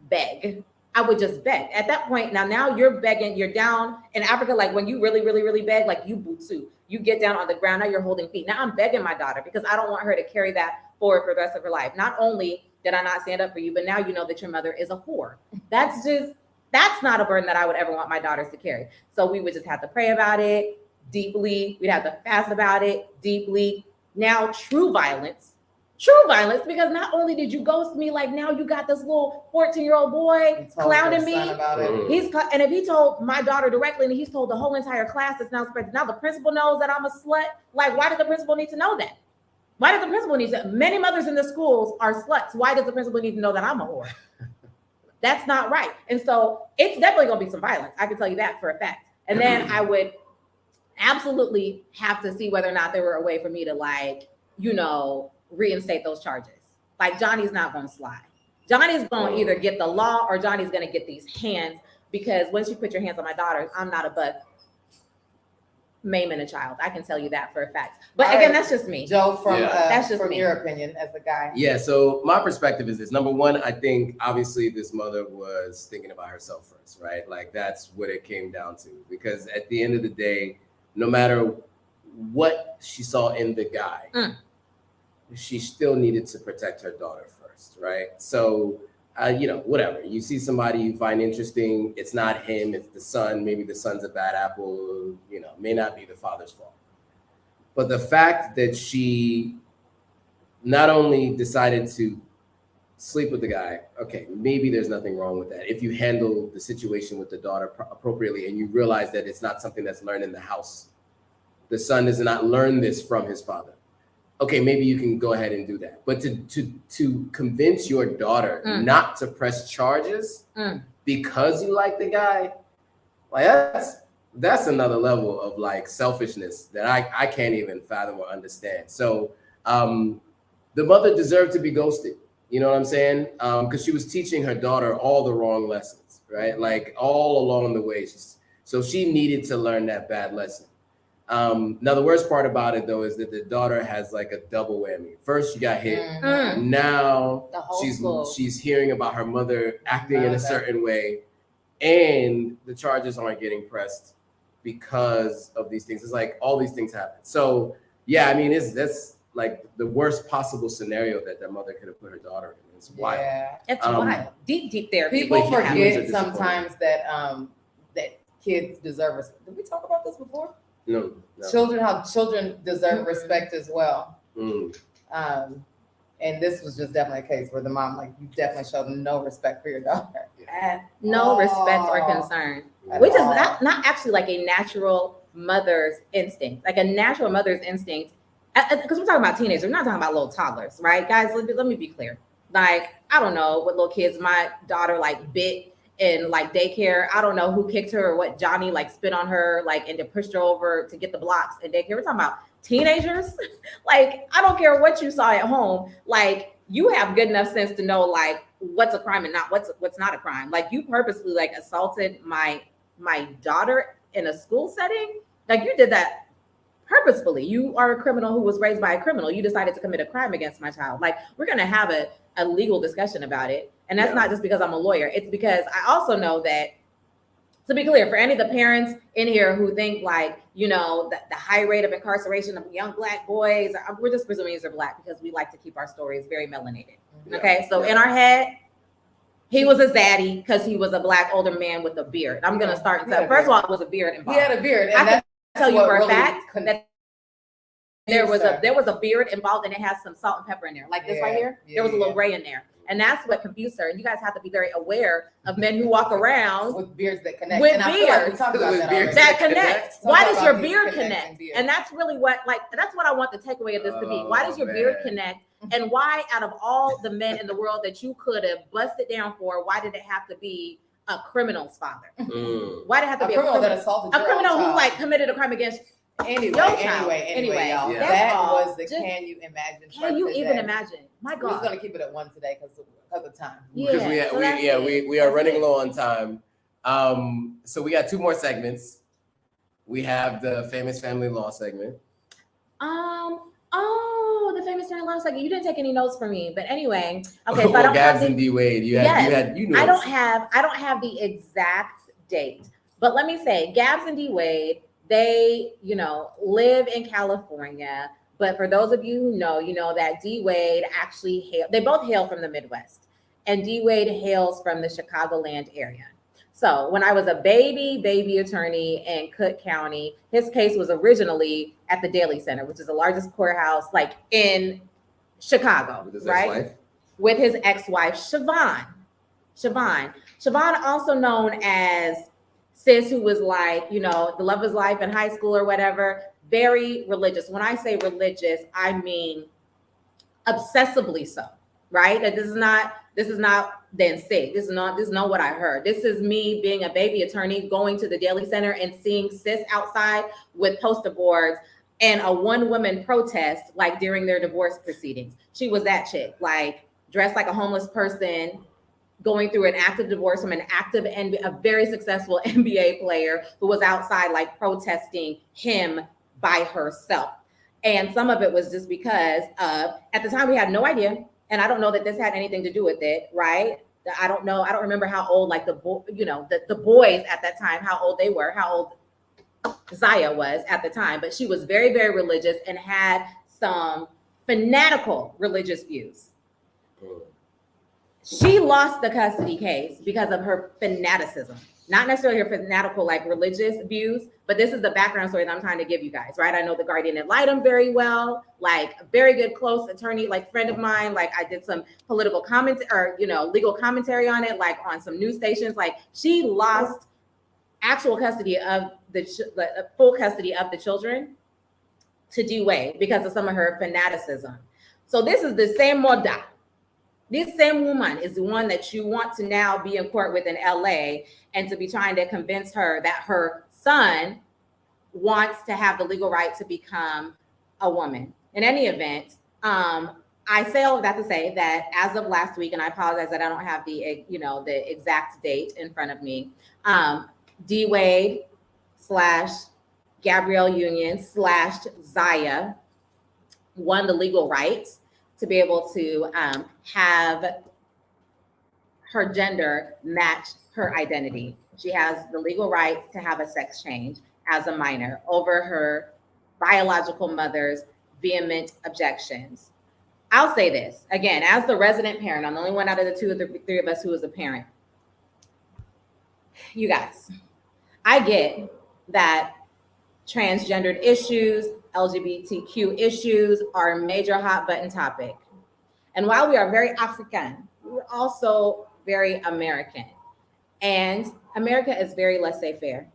beg. I would just beg. At that point, now you're begging, you're down in Africa, like when you really, really, really beg, like you butsu, you get down on the ground, now you're holding feet. Now I'm begging my daughter because I don't want her to carry that forward for the rest of her life. Not only did I not stand up for you, but now you know that your mother is a whore. That's not a burden that I would ever want my daughters to carry. So we would just have to pray about it deeply. We'd have to fast about it deeply. Now, true violence, because not only did you ghost me, like now you got this little 14-year-old boy clowning me. About it. And if he told my daughter directly and he's told the whole entire class, it's now spread. Now the principal knows that I'm a slut. Like, why does the principal need to know that? Why does the principal need to? Many mothers in the schools are sluts. Why does the principal need to know that I'm a whore? That's not right. And so it's definitely going to be some violence. I can tell you that for a fact. And then I would absolutely have to see whether or not there were a way for me to reinstate those charges. Like Johnny's not going to slide. Johnny's going to either get the law or Johnny's going to get these hands, because once you put your hands on my daughter, I'm not above maiming a child. I can tell you that for a fact. But again, that's just me. Joe, that's just from me. your opinion as a guy. Yeah, so my perspective is this. Number one, I think obviously this mother was thinking about herself first, right? Like that's what it came down to. Because at the end of the day, no matter what she saw in the guy, she still needed to protect her daughter first, right? So, whatever. You see somebody you find interesting, it's not him, it's the son. Maybe the son's a bad apple, may not be the father's fault. But the fact that she not only decided to sleep with the guy, okay, maybe there's nothing wrong with that. If you handle the situation with the daughter appropriately and you realize that it's not something that's learned in the house, the son does not learn this from his father. Okay, maybe you can go ahead and do that. But to convince your daughter not to press charges because you like the guy, like that's another level of like selfishness that I can't even fathom or understand. So the mother deserved to be ghosted. You know what I'm saying? Because she was teaching her daughter all the wrong lessons, right? Like all along the way. So she needed to learn that bad lesson. Now the worst part about it though is that the daughter has like a double whammy. First she got hit. Now she's hearing about her mother acting in a certain way, and the charges aren't getting pressed because of these things. It's like all these things happen. So yeah, I mean, that's like the worst possible scenario that mother could have put her daughter in. It's wild. Yeah. It's wild. Deep therapy. People But humans are forget disappointing. sometimes that that kids deserve respect. Did we talk about this before? No. How children deserve respect as well. Mm. And this was just definitely a case where the mom, like, you definitely showed no respect for your daughter. No respect or concern, which is not actually like a natural mother's instinct. Like a natural mother's instinct, because we're talking about teenagers, we're not talking about little toddlers, right? Guys, let me be clear. Like, I don't know what little kids my daughter like bit in like daycare. I don't know who kicked her or what Johnny like spit on her, like, and then pushed her over to get the blocks in daycare. We're talking about teenagers. Like, I don't care what you saw at home. Like, you have good enough sense to know like what's a crime and not what's not a crime. Like, you purposely like assaulted my daughter in a school setting. Like, you did that purposefully. You are a criminal who was raised by a criminal. You decided to commit a crime against my child. Like, we're gonna have a legal discussion about it. And that's not just because I'm a lawyer. It's because I also know that, to be clear, for any of the parents in here who think like, you know, the high rate of incarceration of young Black boys, we're just presuming they're Black because we like to keep our stories very melanated. Yeah. Okay, so in our head, he was a zaddy because he was a Black older man with a beard. I'm gonna start. First of all, it was a beard involved. He had a beard, and I can tell you for a really fact that there was a beard involved, and it has some salt and pepper in there, like this right here. There was a little gray in there, and that's what confused her. And you guys have to be very aware of men who walk around with beards that connect. With and I feel like we beards. talked about With that beards already. that connect. Why does your beard connecting connect? beards. And that's really that's what I want the takeaway of this to be. Why does your Oh, beard man. connect? And why, out of all the men in the world that you could have busted down for, why did it have to be a criminal's father? Mm. Why did it have to A be criminal that assaulted a criminal who like committed a crime against? Anyway, Your child. anyway, y'all. Yeah. That That's was the just- Can You Imagine? Can you for even today. imagine? My We're just God. gonna keep it at one today because of time. Because Yeah, so that's we are That's running it. low on time. So we got two more segments. We have the famous family law segment. Oh, the famous family law segment. You didn't take any notes from me, but anyway. Okay, so I Or don't have Gabs the, and D Wade. You knew I it. don't have the exact date, but let me say, Gabs and D Wade, they, you know, live in California. But for those of you who know, you know that D Wade actually they both hail from the Midwest, and D Wade hails from the Chicagoland area. So when I was a baby attorney in Cook County, his case was originally at the Daly Center, which is the largest courthouse like in Chicago, With his right? ex-wife? With his ex-wife, Siobhan. Siobhan, also known as Sis, who was like, you know, the love of his life in high school or whatever, very religious. When I say religious, I mean obsessively so, right? That this is not then sick. This is not what I heard. This is me being a baby attorney, going to the Daly Center and seeing Sis outside with poster boards and a one-woman protest like during their divorce proceedings. She was that chick, like dressed like a homeless person, going through an active divorce from an active and a very successful NBA player who was outside like protesting him by herself. And some of it was just because at the time we had no idea. And I don't know that this had anything to do with it, right? I don't know. I don't remember how old like the boys at that time, how old they were, how old Zaya was at the time. But she was very, very religious and had some fanatical religious views. She lost the custody case because of her fanaticism, not necessarily her fanatical like religious views, but this is the background story that I'm trying to give you guys, right? I know the guardian ad litem very well, like a very good close attorney, like friend of mine. Like I did some political comment or, you know, legal commentary on it, like on some news stations. Like she lost actual custody of the full custody of the children to D Wade because of some of her fanaticism. So this is the same Moda. This same woman is the one that you want to now be in court with in LA and to be trying to convince her that her son wants to have the legal right to become a woman. In any event, I say all of that to say that as of last week, and I apologize that I don't have the exact date in front of me, D Wade / Gabrielle Union / Zaya won the legal right to be able to have her gender match her identity. she has the legal right to have a sex change as a minor over her biological mother's vehement objections. I'll say this again, as the resident parent, I'm the only one out of the two or the three of us who is a parent. You guys, I get that transgendered issues, LGBTQ issues are a major hot button topic. And while we are very African, we're also very American. And America is very laissez-faire.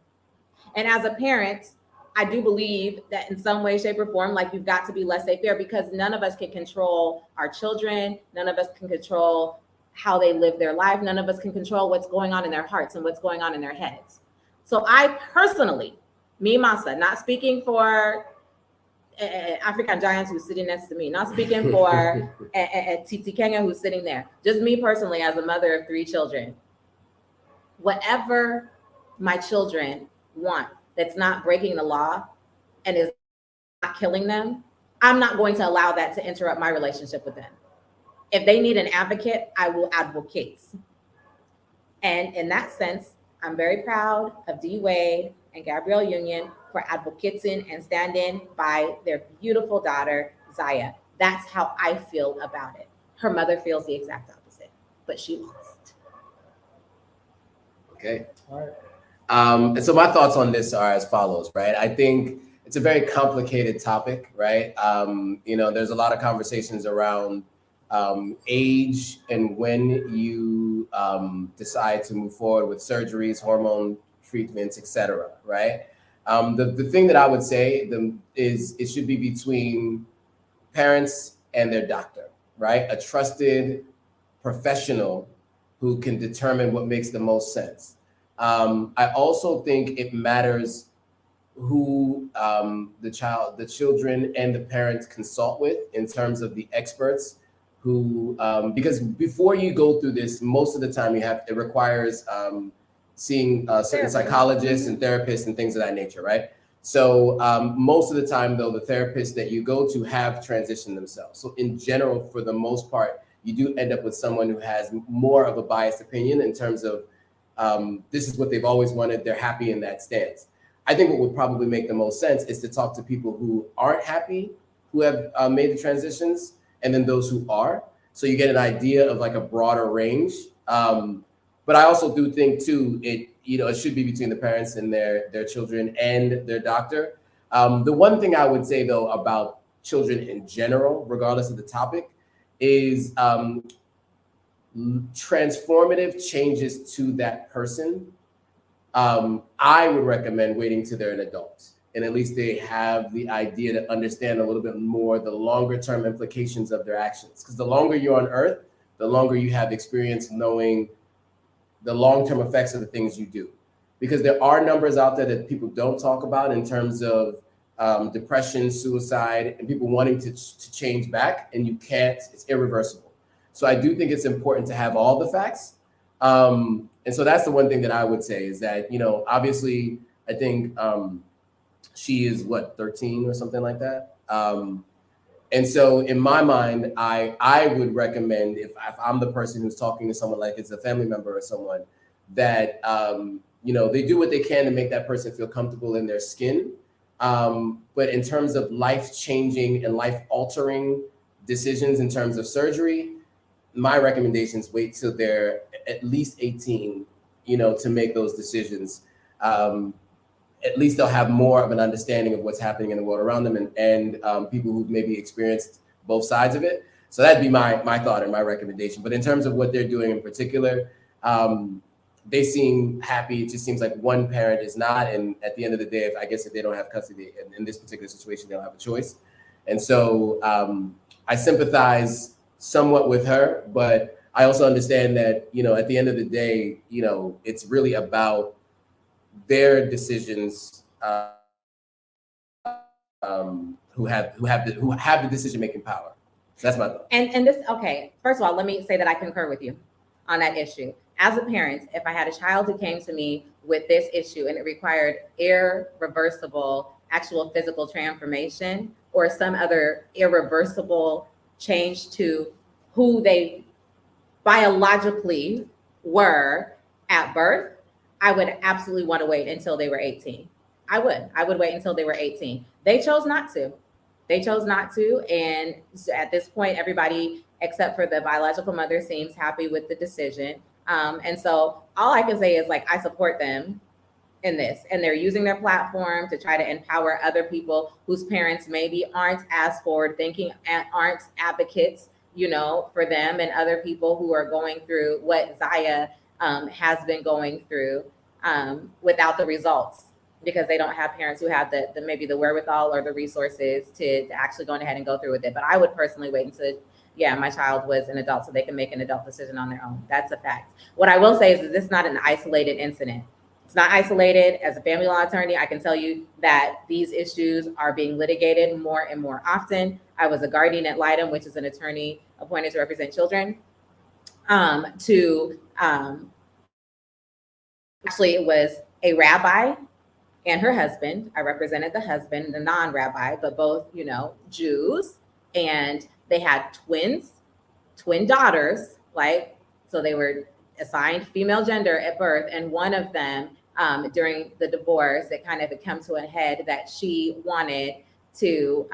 And as a parent, I do believe that in some way, shape, or form, like you've got to be laissez-faire because none of us can control our children. None of us can control how they live their life. None of us can control what's going on in their hearts and what's going on in their heads. So I personally, me, Masah, not speaking for African Giants who's sitting next to me, not speaking for Titi Kenye who's sitting there, just me personally as a mother of 3 children. Whatever my children want that's not breaking the law and is not killing them, I'm not going to allow that to interrupt my relationship with them. If they need an advocate, I will advocate. And in that sense, I'm very proud of D. Wade and Gabrielle Union for advocating and standing by their beautiful daughter, Zaya. That's how I feel about it. Her mother feels the exact opposite, but she lost. Okay. All right. And so my thoughts on this are as follows, right? I think it's a very complicated topic, right? There's a lot of conversations around age and when you decide to move forward with surgeries, hormone treatments, etc. Right? The thing that I would say is it should be between parents and their doctor, right? A trusted professional who can determine what makes the most sense. I also think it matters who the children and the parents consult with in terms of the experts who, because before you go through this, most of the time it requires seeing certain psychologists and therapists and things of that nature, right? So most of the time though, the therapists that you go to have transitioned themselves. So in general, for the most part, you do end up with someone who has more of a biased opinion in terms of this is what they've always wanted. They're happy in that stance. I think what would probably make the most sense is to talk to people who aren't happy, who have made the transitions, and then those who are. So you get an idea of like a broader range. But I also do think too, it should be between the parents and their children and their doctor. The one thing I would say though about children in general, regardless of the topic, is transformative changes to that person. I would recommend waiting till they're an adult and at least they have the idea to understand a little bit more the longer term implications of their actions. Because the longer you're on earth, the longer you have experience knowing the long-term effects of the things you do. Because there are numbers out there that people don't talk about in terms of depression, suicide, and people wanting to change back, and you can't, it's irreversible. So I do think it's important to have all the facts. And so that's the one thing that I would say is that, obviously, I think she is 13 or something like that. And so in my mind, I would recommend if I'm the person who's talking to someone, like it's a family member or someone, that, they do what they can to make that person feel comfortable in their skin. But in terms of life-changing and life-altering decisions in terms of surgery, my recommendations wait till they're at least 18, to make those decisions. At least they'll have more of an understanding of what's happening in the world around them and people who've maybe experienced both sides of it. So that'd be my thought and my recommendation. But in terms of what they're doing in particular, they seem happy. It just seems like one parent is not. And at the end of the day, if they don't have custody in this particular situation, they don't have a choice. And so I sympathize somewhat with her, but I also understand that, at the end of the day, it's really about their decisions, who have the decision-making power. So that's my thought. And this, okay, first of all, let me say that I concur with you on that issue. As a parent, if I had a child who came to me with this issue and it required irreversible, actual physical transformation or some other irreversible change to who they biologically were at birth, I would absolutely want to wait until they were 18. I would wait until they were 18. They chose not to. They chose not to. And at this point, everybody except for the biological mother seems happy with the decision. And so all I can say is like, I support them in this, and they're using their platform to try to empower other people whose parents maybe aren't as forward thinking and aren't advocates, you know, for them, and other people who are going through what Zaya has been going through without the results, because they don't have parents who have the maybe the wherewithal or the resources to actually go ahead and go through with it. But I would personally wait until, yeah, my child was an adult so they can make an adult decision on their own. That's a fact. What I will say is that this is not an isolated incident. It's not isolated. As a family law attorney, I can tell you that these issues are being litigated more and more often. I was a guardian ad litem, which is an attorney appointed to represent children. Actually, it was a rabbi and her husband. I represented the husband, the non-rabbi, but both, you know, Jews, and they had twin daughters, like, so they were assigned female gender at birth, and one of them during the divorce, it kind of come to a head that she wanted to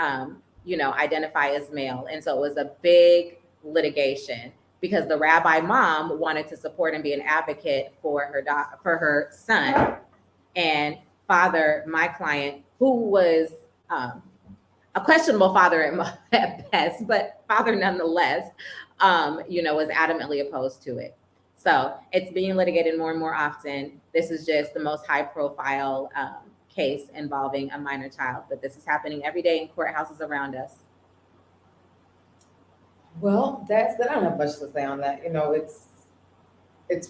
you know, identify as male. And so it was a big litigation because the rabbi mom wanted to support and be an advocate for her son, and father, my client, who was a questionable father at best, but father nonetheless, you know, was adamantly opposed to it. So it's being litigated more and more often. This is just the most high profile case involving a minor child, but this is happening every day in courthouses around us. Well, I don't have much to say on that. You know, it's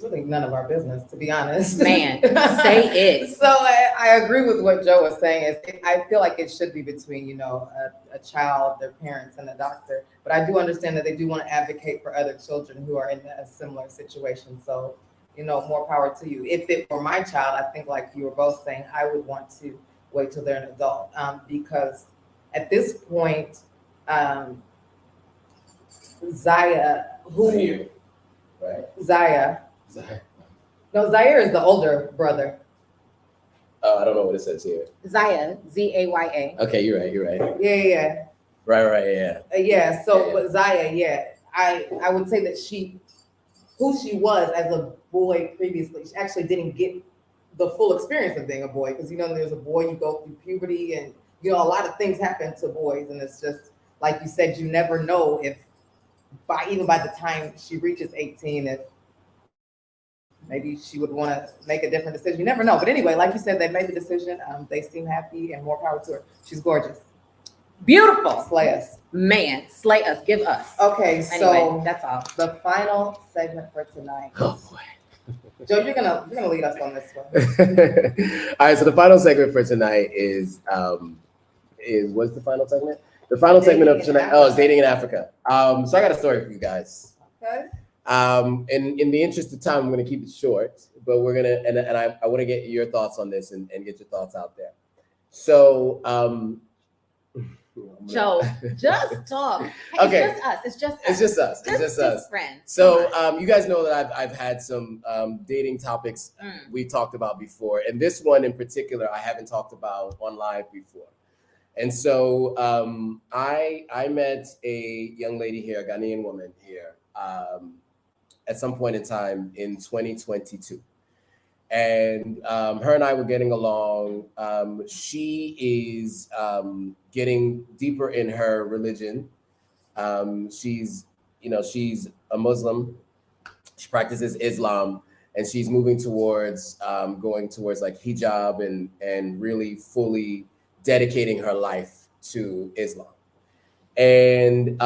really none of our business, to be honest. Man, say it. So I agree with what Joe was saying. I feel like it should be between, you know, a child, their parents, and a doctor. But I do understand that they do want to advocate for other children who are in a similar situation. So, you know, more power to you. If it were my child, I think like you were both saying, I would want to wait till they're an adult, because at this point, Zaya, Zaire, right? Zaya. Zaire. No, Zaire is the older brother. Oh, I don't know what it says here. Zaya, Zaya. Okay, you're right. Yeah. Right, yeah. Yeah. So, Yeah. but Zaya, yeah, I would say that who she was as a boy previously, she actually didn't get the full experience of being a boy, because, you know, there's a boy, you go through puberty, and, you know, a lot of things happen to boys, and it's just like you said, you never know if even by the time she reaches 18, if maybe she would want to make a different decision. You never know. But anyway, like you said, they made the decision. They seem happy, and more power to her. She's gorgeous. Beautiful. Slay us. Man, slay us, give us. Okay, Anyway, so that's all. the final segment for tonight. Oh boy. Joe, you're gonna lead us on this one. All right, so the final segment for tonight is what's the final segment? The final segment of tonight, is dating in Africa. So I got a story for you guys. Okay. In the interest of time, I'm gonna keep it short, but we're gonna and I want to get your thoughts on this and get your thoughts out there. So Joe, just talk. Okay. It's just us. It's just us. Friends. So you guys know that I've had some dating topics we talked about before, and this one in particular I haven't talked about on live before. And so I met a young lady here, a Ghanaian woman here, at some point in time in 2022. And her and I were getting along. She is getting deeper in her religion. She's a Muslim. She practices Islam, and she's moving towards going towards like hijab and really fully dedicating her life to Islam. And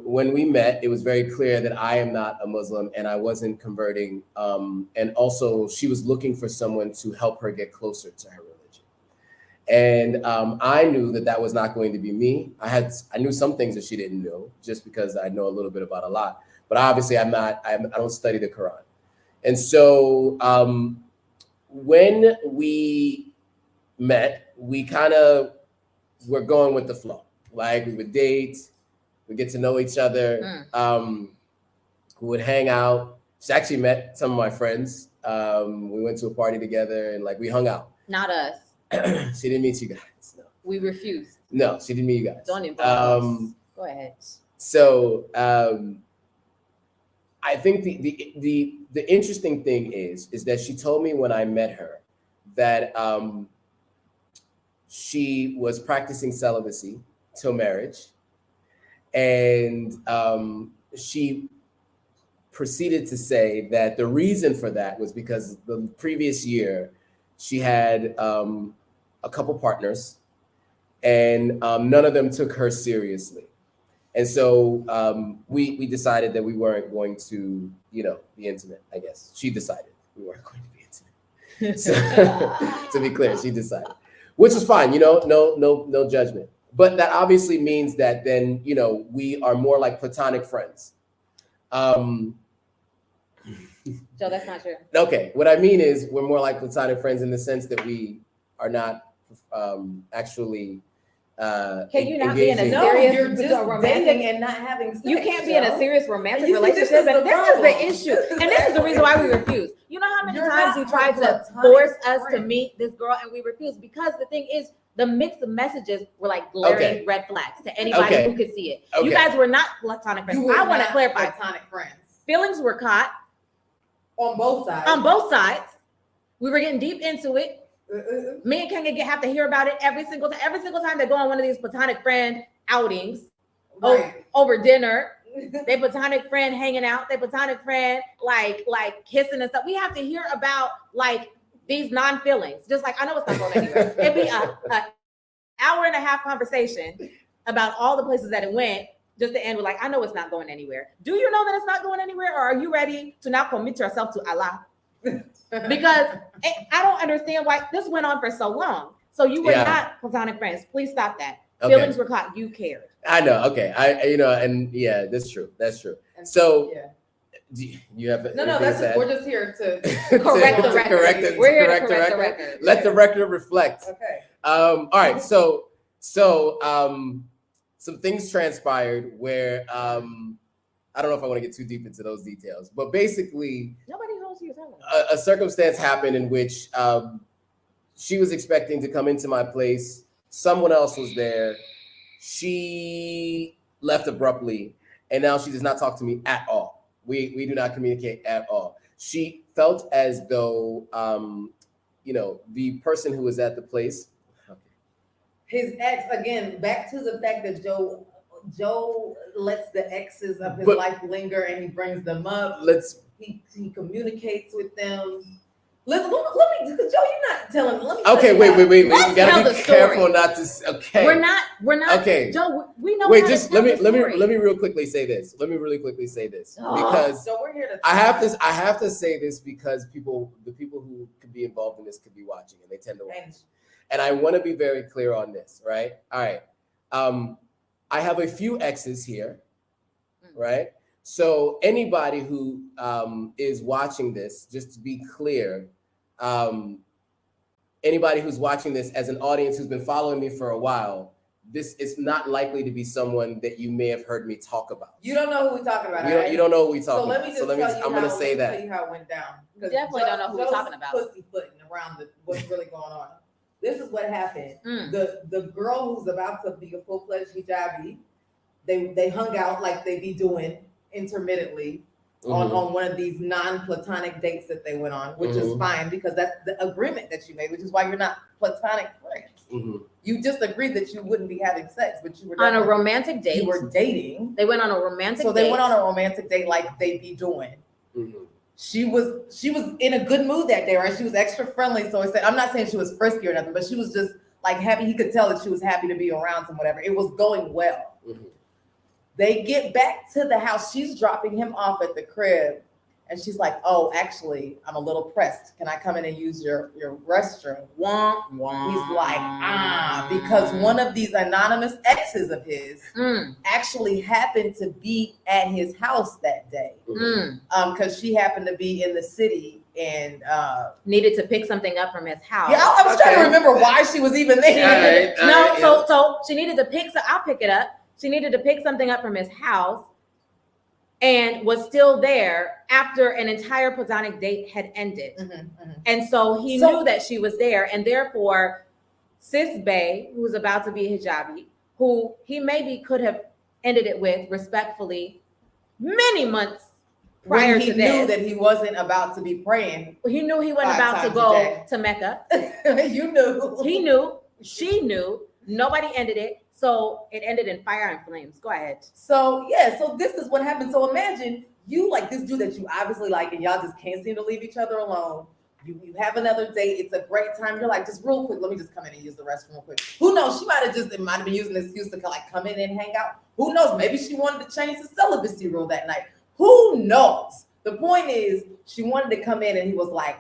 when we met, it was very clear that I am not a Muslim and I wasn't converting. And also she was looking for someone to help her get closer to her religion. And I knew that was not going to be me. I knew some things that she didn't know, just because I know a little bit about a lot. But obviously I don't study the Quran. And so when we met, we kind of were going with the flow. Like we would date, we get to know each other, we would hang out. She actually met some of my friends We went to a party together and like we hung out. Not us. She didn't meet you guys. No. We refused. No, she didn't meet you guys. Don't involve us. Go ahead. So I think the interesting thing is that she told me when I met her that she was practicing celibacy till marriage, and she proceeded to say that the reason for that was because the previous year she had a couple partners, and none of them took her seriously. And so we decided that we weren't going to, be intimate, I guess. She decided we weren't going to be intimate. So, to be clear, she decided, which is fine, no judgment. But that obviously means that then, we are more like platonic friends. Joe, that's not true. Okay, what I mean is we're more like platonic friends in the sense that we are not actually Can you not be in a engaging. No, serious you're just romantic dating and not having sex. You can't be in a Joe. serious romantic You see, this relationship, is the and this is problem. the issue. And this is the reason why we refuse. You know how many You're times not you tried to platonic force us to friends. meet this girl and we refused? Because the thing is, the mix of messages were like glaring Okay. red flags to anybody Okay. who could see it. Okay. You guys were not platonic friends. You were I want to not clarify. platonic friends Feelings were caught on both sides. on both sides. We were getting deep into it. Me and Kenye have to hear about it every single time. Every single time they go on one of these platonic friend outings Right. over dinner. They platonic friend hanging out. They platonic friend like kissing and stuff. We have to hear about like these non-feelings. Just like I know it's not going anywhere. It'd be a hour and a half conversation about all the places that it went, just to end with like, I know it's not going anywhere. Do you know that it's not going anywhere, or are you ready to now commit yourself to Allah? Because I don't understand why this went on for so long. So you were not platonic friends. Please stop that. Okay. Feelings were caught. You cared. I know. Okay. And yeah, that's true. So yeah. do you have No, anything that's to just, add? we're just here to Correct the To record. correct it- We're here to correct correct the record. record. Let the record reflect. Okay. All right. So some things transpired where I don't know if I want to get too deep into those details, but basically Nobody knows who you're talking about. a circumstance happened in which she was expecting to come into my place. Someone else was there. She left abruptly, and now she does not talk to me at all. We do not communicate at all. She felt as though the person who was at the place. His ex, again, back to the fact that Joe lets the exes of his But- life linger and he brings them up. He communicates with them. Let me, Joe, you're not telling. Let me. Okay, tell you wait. Let's We tell gotta the be story. careful not to. Okay. We're not. Okay. Joe, we know. Wait, how to just tell let the me story. real quickly say this. Oh. Because So we're here to. I have to say this because the people who could be involved in this could be watching, and they tend to watch. And I want to be very clear on this, right? All right. I have a few exes here, right? So anybody who is watching this, just to be clear, anybody who's watching this as an audience who's been following me for a while, this is not likely to be someone that you may have heard me talk about. You don't know who we're talking about. right? You don't know who we're So talking let me about. just tell you I'm going to say tell that. you how it went down. 'Cause Definitely don't know who we're Joe's talking about. Pussyfooting around what's really going on. This is what happened. Mm. The girl who's about to be a full-fledged hijabi, they hung out like they be doing intermittently on one of these non-platonic dates that they went on, which is fine because that's the agreement that you made, which is why you're not platonic friends. You just agreed that you wouldn't be having sex, but you were On a definitely- romantic date. you were dating. They went on a romantic So date. they went on a romantic date like they be doing. She was in a good mood that day, right? She was extra friendly. So I said, I'm not saying she was frisky or nothing, but she was just like happy. He could tell that she was happy to be around him, whatever. It was going well. They get back to the house. She's dropping him off at the crib. And she's like, oh, actually, I'm a little pressed. Can I come in and use your restroom? Wah, wah. He's like, because one of these anonymous exes of his actually happened to be at his house that day. Because she happened to be in the city and Needed to pick something up from his house. yeah, I was trying to remember why she was even there. So she needed to pick. So I'll pick it up. She needed to pick something up from his house. and was still there after an entire platonic date had ended. And so he knew that she was there, and therefore Sis Bay, who was about to be a hijabi, who he maybe could have ended it with respectfully many months prior when he to this. knew that he wasn't about to be praying. He knew he wasn't 5 about to times a go day. to Mecca. You knew. He knew. She knew. Nobody ended it. So it ended in fire and flames. Go ahead. So yeah, so this is what happened. So imagine you like this dude that you obviously like, and y'all just can't seem to leave each other alone. You have another date. It's a great time. You're like, just real quick, let me just come in and use the restroom real quick. Who knows? She might have been using the excuse to like come in and hang out. Who knows? Maybe she wanted to change the celibacy rule that night. Who knows? The point is, she wanted to come in and he was like,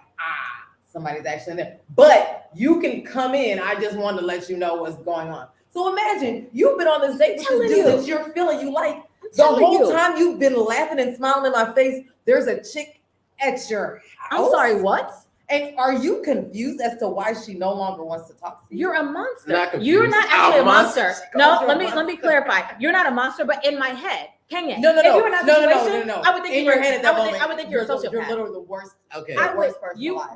somebody's actually in there. But you can come in. I just wanted to let you know what's going on. So imagine you've been on this date with this dude that you're feeling you like. The whole time you've been laughing and smiling in my face. There's a chick at your house. I'm sorry, what? And are you confused as to why she no longer wants to talk to you? You're a monster. Not confused. You're not actually a monster. She No, called you a let me clarify. You're not a monster, but in my head, Kenye. No. If you were in that situation, No. I would think in you your were. head at that I moment, would think you're a sociopath. You're literally the worst. Okay. I would. worst person You alive.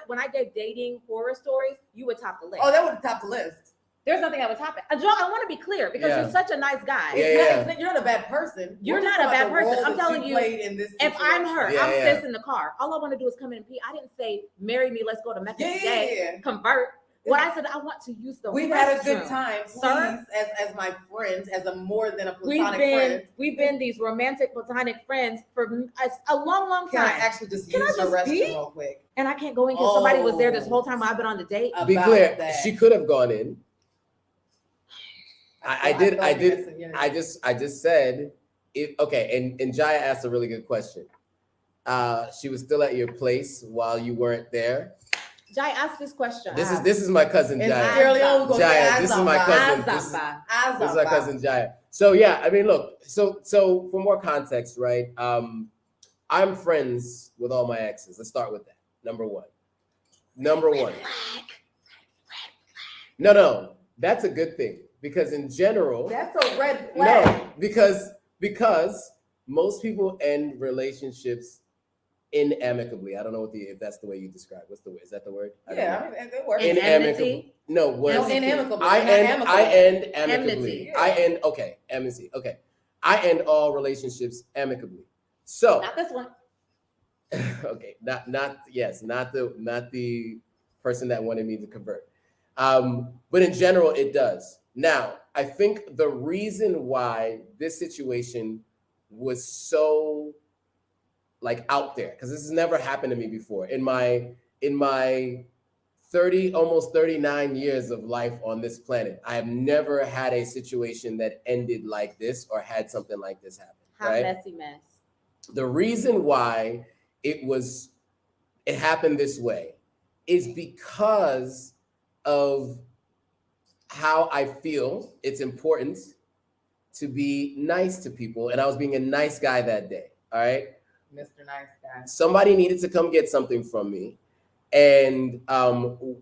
when I gave dating horror stories, you would top the list. Oh, that would have topped the list. There's nothing that would top it. Joe, I want to be clear because Yeah. you're such a nice guy. Yeah. You're not a bad person. You're We're not just a bad about the person. role I'm that telling you, played in this If I'm situation. her, Yeah, I'm yeah. sis in the car. All I want to do is come in and pee. I didn't say marry me. Let's go to Mecca today. Yeah. Convert. What I said, I want to use the We've restroom. had a good time, please, Sir? as my friends, as a more than a platonic friend. We've been these romantic platonic friends for a long Can I time. actually just Can I use your just restroom pee? real quick? And I can't go in because somebody was there this whole time while I've been on the date. Be About clear, that. she could have gone in. I Yes. just said and Jaya asked a really good question. She was still at your place while you weren't there. Jai, ask this question. This is my cousin In Jaya. Sierra Leone, we go Jaya, say this is my cousin. Azamba. This is my cousin Jaya. So yeah, I mean, look. So for more context, right? I'm friends with all my exes. Let's start with that. Number one. No, that's a good thing because in general, That's a red flag. no, because most people end relationships inamicably. I don't know if that's the way you describe. What's the word? Is that the word? I don't know. Yeah, I mean, it works. Enmity? No, No, inamicable. I not end amicable. amicably. Enmity. Enmity. Okay. I end all relationships amicably. So Not this one. okay, not the person that wanted me to convert. But in general, it does. Now, I think the reason why this situation was so like out there, because this has never happened to me before in my 30, almost 39 years of life on this planet, I have never had a situation that ended like this or had something like this happen. Hot Right? messy mess. The reason why it happened this way is because of how I feel it's important to be nice to people. And I was being a nice guy that day. All right. Mr. Nice Guy. Somebody needed to come get something from me. And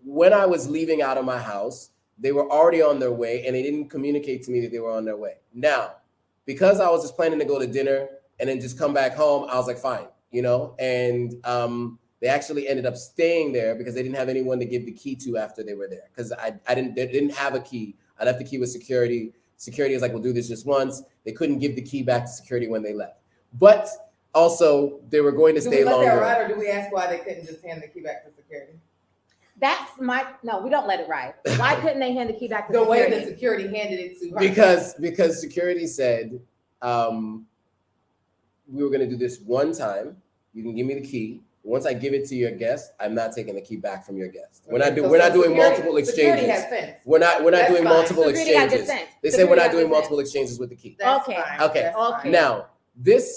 when I was leaving out of my house, they were already on their way and they didn't communicate to me that they were on their way. Now, because I was just planning to go to dinner and then just come back home, I was like, fine, and they actually ended up staying there because they didn't have anyone to give the key to after they were there. Because they didn't have a key. I left the key with security. Security is like, we'll do this just once. They couldn't give the key back to security when they left. But also, they were going to Do stay we let longer. that ride, or do we ask why they couldn't just hand the key back to security? No, we don't let it ride. Why couldn't they hand the key back to The way security? that security handed it to her. Because security said, we were going to do this one time. You can give me the key. Once I give it to your guest, I'm not taking the key back from your guest. We're not doing multiple exchanges. Security has sense. We're not That's doing fine. multiple Security has exchanges. sense. They said we're not Security doing has multiple sense. exchanges with the key. That's Okay. fine. Okay. That's fine. Okay. Now,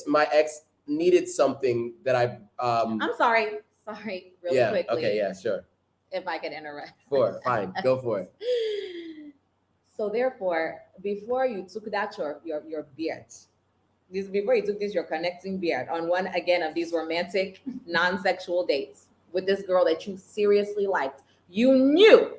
my ex needed something that I I'm sorry, really yeah, quickly. okay, yeah, sure. If I could interrupt. Fine, go for it. So therefore, before you took that your beard, before you took your connecting beard on one again of these romantic non-sexual dates with this girl that you seriously liked, you knew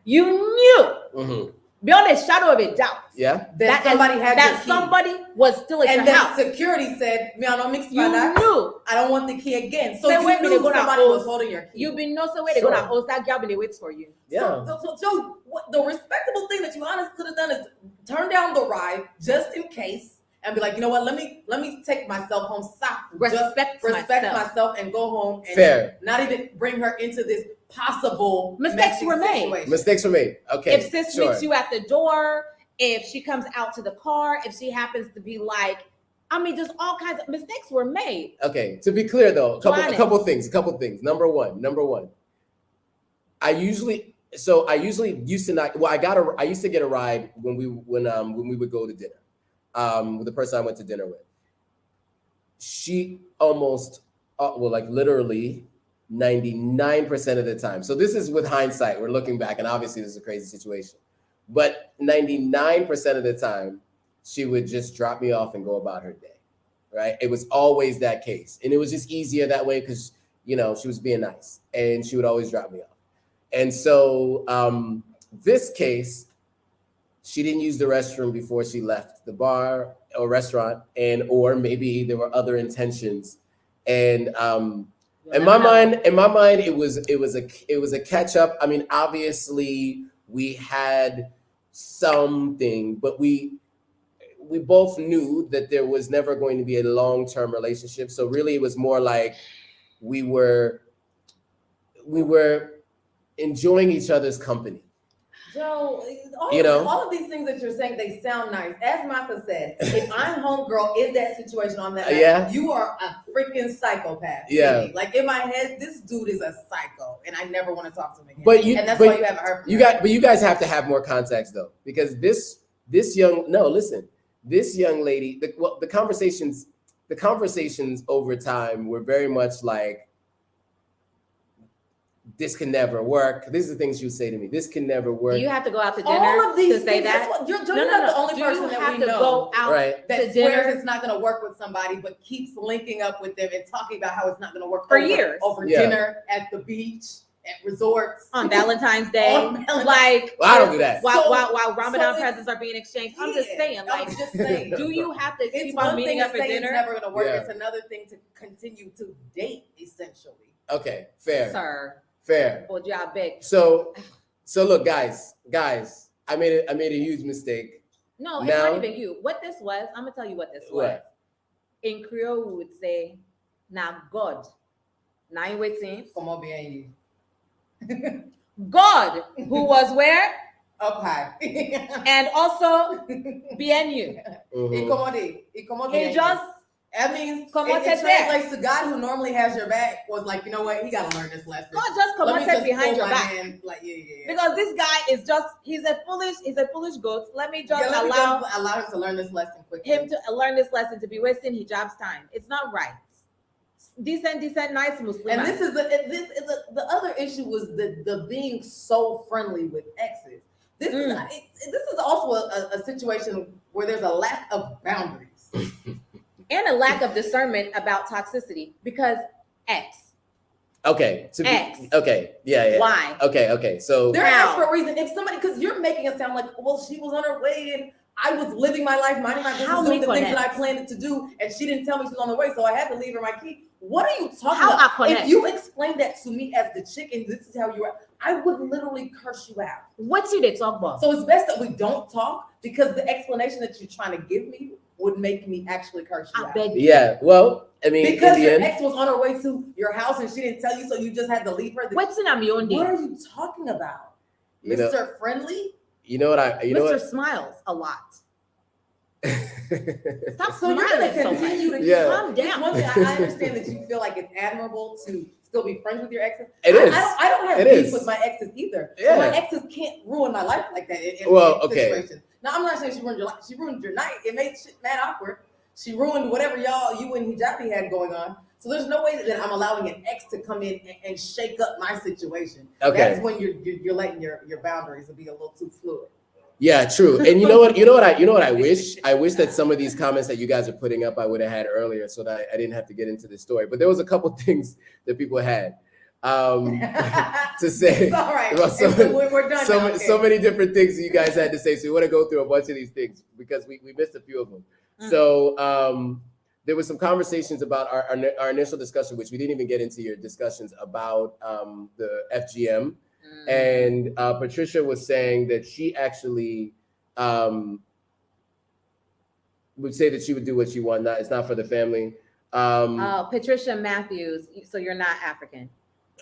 Mm-hmm. beyond a shadow of a doubt, Yeah. That somebody had your key. somebody was still at And your then house. security said, "Me, I don't mix You my knew. I don't want the key again." So Say, you wait a minute, knew go down, somebody oh, was holding your key. You been no so where they gonna Sure. host that girl, they waits for you. Yeah. So what, the respectable thing that you honestly could have done is turn down the ride just in case, and be like, you know what? Let me take myself home. Stop. Respect myself and go home. And Fair. not even bring her into this possible Mistakes messy were made. situation. Mistakes were made. Okay. If sis sure. meets you at the door, if she comes out to the car, if she happens to be like, I mean, just all kinds of mistakes were made. Okay. To be clear though, a couple Honest. things. Number one. I usually used to not. Well, I used to get a ride when we would go to dinner, with the person I went to dinner with. She almost, like literally 99% of the time. So this is with hindsight. We're looking back, and obviously this is a crazy situation. But 99% of the time, she would just drop me off and go about her day. Right? It was always that case, and it was just easier that way because she was being nice, and she would always drop me off. And so this case, she didn't use the restroom before she left the bar or restaurant, or maybe there were other intentions. And in my mind, it was a catch up. I mean, obviously we had something, but we both knew that there was never going to be a long-term relationship. So really, it was more like we were enjoying each other's company. Joe, all of these things that you're saying, they sound nice. As Masah said, if I'm homegirl in that situation on that night, you are a freaking psychopath. Yeah. Like in my head, this dude is a psycho, and I never want to talk to him again. And that's why you haven't heard from me. But you guys have to have more context though, because this young lady, the conversations over time were very much like, this can never work. These are the things you say to me. This can never work. Do you have to go out to dinner all of these to say things, that? You're not the only person that we know go out right. that to dinner. swears it's not going to work with somebody, but keeps linking up with them and talking about how it's not going to work for years over dinner, at the beach, at resorts, on Valentine's Day. Like, I don't do that. While Ramadan presents are being exchanged. I'm just saying, do you have to it's keep on meeting up to at say dinner? It's never going to work. Yeah. It's another thing to continue to date, essentially. Okay, fair. Sir. Fair. Well, yeah, big. So look, guys, I made a huge mistake. No, it's not even you. What this was, I'm gonna tell you what this was. In Creole, we would say, "Now God, now you waiting." Come on, behind you. God, who was where, Okay. and also bien you. He just That means Come it on, take translates to God who normally has your back was like, you know what? He got to learn this lesson. God just come on behind your back. Like, yeah. Because this guy is just, he's a foolish goat. Let me just allow him to learn this lesson quickly. him to learn this lesson, to be wasting hijab's time. It's not right. Decent, nice Muslim. And this is the other issue was the being so friendly with exes. This is also a situation where there's a lack of boundaries. And a lack of discernment about toxicity, because X. Okay. X. Okay. Yeah. Why? Okay. So They're asked for a reason. If somebody, because you're making it sound like, well, she was on her way and I was living my life, minding my business, doing the things that I planned to do, and she didn't tell me she was on the way, so I had to leave her my key. What are you talking about? If you explain that to me as the chick, and this is how you are, I would literally curse you out. What's you they talk about? So it's best that we don't talk, because the explanation that you're trying to give me would make me actually curse you out. Yeah, well, I mean, because your ex was on her way to your house and she didn't tell you, so you just had to leave her. What's in Amiondi? What are you talking about, Mr. Friendly? You know what Mr. Smiles a lot. Stop smiling so much. Calm down. One thing, I understand that you feel like it's admirable to still be friends with your exes. It is. I don't have beef with my exes either. Yeah. My exes can't ruin my life like that. In situations. Now, I'm not saying she ruined your life. She ruined your night. It made shit mad awkward. She ruined whatever you and Hijabi had going on. So there's no way that I'm allowing an ex to come in and shake up my situation. Okay. That's when you're letting your boundaries be a little too fluid. Yeah, true. And you know what I wish? I wish that some of these comments that you guys are putting up, I would have had earlier, so that I didn't have to get into this story. But there was a couple things that people had. to say. It's all right. Well, We're done now, okay. so many different things you guys had to say. So we want to go through a bunch of these things because we missed a few of them. So there was some conversations about our initial discussion, which we didn't even get into your discussions about the FGM. And Patricia was saying that she actually would say that she would do what she want. It's not for the family. Patricia Matthews. So you're not African,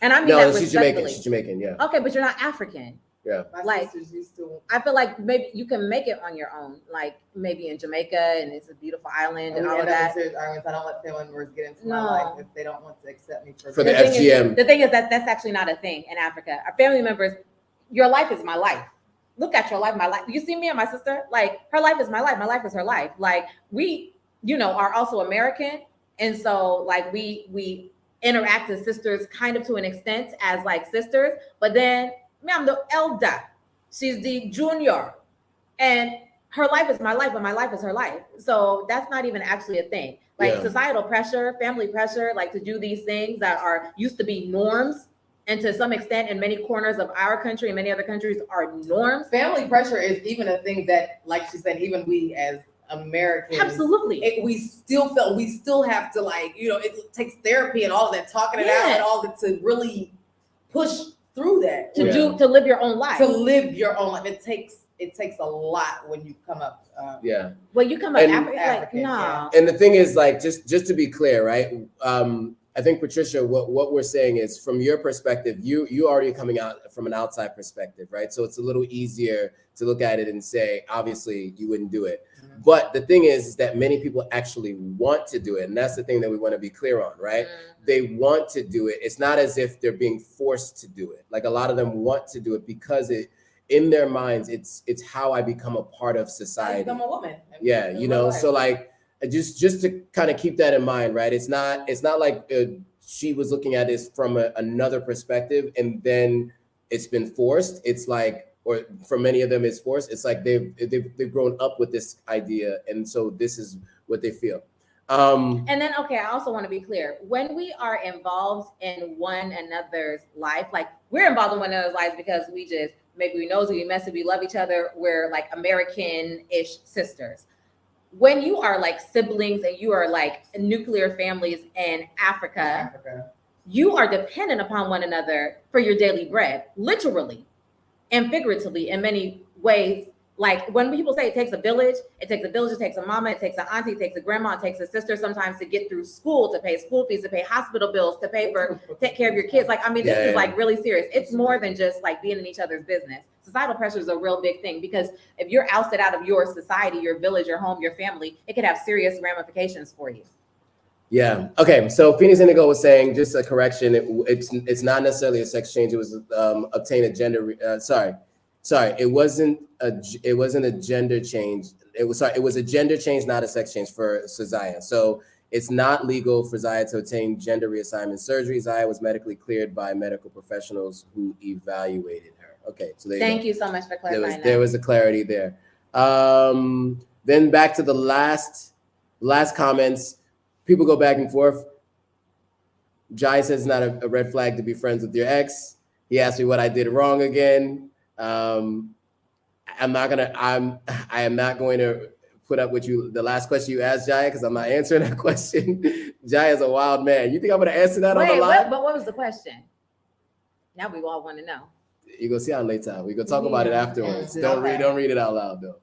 and I mean no, that she's Jamaican. respectfully. She's Jamaican, yeah. Okay, but you're not African. Yeah. My sisters used to. I feel like maybe you can make it on your own, like maybe in Jamaica, and it's a beautiful island and all of that. I don't let family members get into my life if they don't want to accept me for the FGM. The thing is that that's actually not a thing in Africa. Our family members, your life is my life. Look at your life, my life. You see me and my sister, like her life is my life. My life is her life. Like we, are also American. And so like we interact as sisters kind of to an extent as like sisters, but then me, I'm the elder. She's the junior. And her life is my life, and my life is her life. So that's not even actually a thing. Like societal pressure, family pressure, like to do these things that are used to be norms. And to some extent, in many corners of our country and many other countries are norms. Family pressure is even a thing that, like she said, even we as Americans, absolutely, we still have to it takes therapy and all of that, talking it out and all that to really push through that to live your own life. To live your own life, it takes a lot when you come up. Well, you come up African, no. Yeah. And the thing is, like, just to be clear, right? I think Patricia, what we're saying is, from your perspective, you already coming out from an outside perspective, right? So it's a little easier to look at it and say, obviously, you wouldn't do it. Mm-hmm. But the thing is that many people actually want to do it, and that's the thing that we want to be clear on, right? Mm-hmm. They want to do it. It's not as if they're being forced to do it. Like, a lot of them want to do it because in their minds, it's how I become a part of society. I become a woman. Yeah, so like. Just to kind of keep that in mind, right? It's not like she was looking at this from another perspective and then it's been forced. It's like, or for many of them, it's forced. It's like they've grown up with this idea, and so this is what they feel. And then, okay, I also want to be clear. When we are involved in one another's life, like we're involved in one another's lives because maybe we nosy, we messy, we love each other. We're like American-ish sisters. When you are like siblings and you are like nuclear families in Africa, you are dependent upon one another for your daily bread, literally and figuratively in many ways. Like when people say it takes a village, it takes a mama, it takes an auntie, it takes a grandma, it takes a sister sometimes to get through school, to pay school fees, to pay hospital bills, to take care of your kids. Like, I mean, this is like really serious. It's more than just like being in each other's business. Societal pressure is a real big thing because if you're ousted out of your society, your village, your home, your family, it could have serious ramifications for you. Yeah. Okay. So Phoenix Indigo was saying, just a correction. It's not necessarily a sex change. It was obtain a gender. Sorry. It wasn't a gender change. It was a gender change, not a sex change for Zaya. So it's not legal for Zaya to obtain gender reassignment surgery. Zaya was medically cleared by medical professionals who evaluated her. Okay. So thank you so much for clarifying there was a clarity there. Then back to the last comments. People go back and forth. Jai says it's not a red flag to be friends with your ex. He asked me what I did wrong again. I am not going to put up with you. The last question you asked, Jai, because I'm not answering that question. Jai is a wild man. You think I'm going to answer that on the line? But what was the question? Now we all want to know. You go see on later. We go talk about it afterwards. Don't read it out loud though.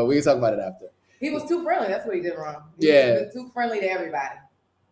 We can talk about it after. He was too friendly. That's what he did wrong. He was too friendly to everybody.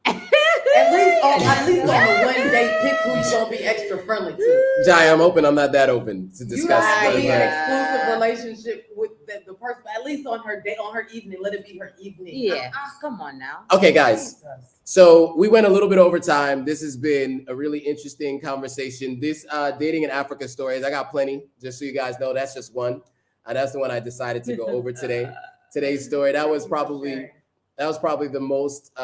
At least on the one day, pick who you're gonna be extra friendly to. Jai, I'm open. I'm not that open to discuss. You gotta be an exclusive relationship with the person. At least on her day, on her evening, let it be her evening. Yeah, come on now. Okay, guys. So we went a little bit over time. This has been a really interesting conversation. This dating in Africa stories, I got plenty. Just so you guys know, that's just one. That's the one I decided to go over today. Today's story. That was probably the most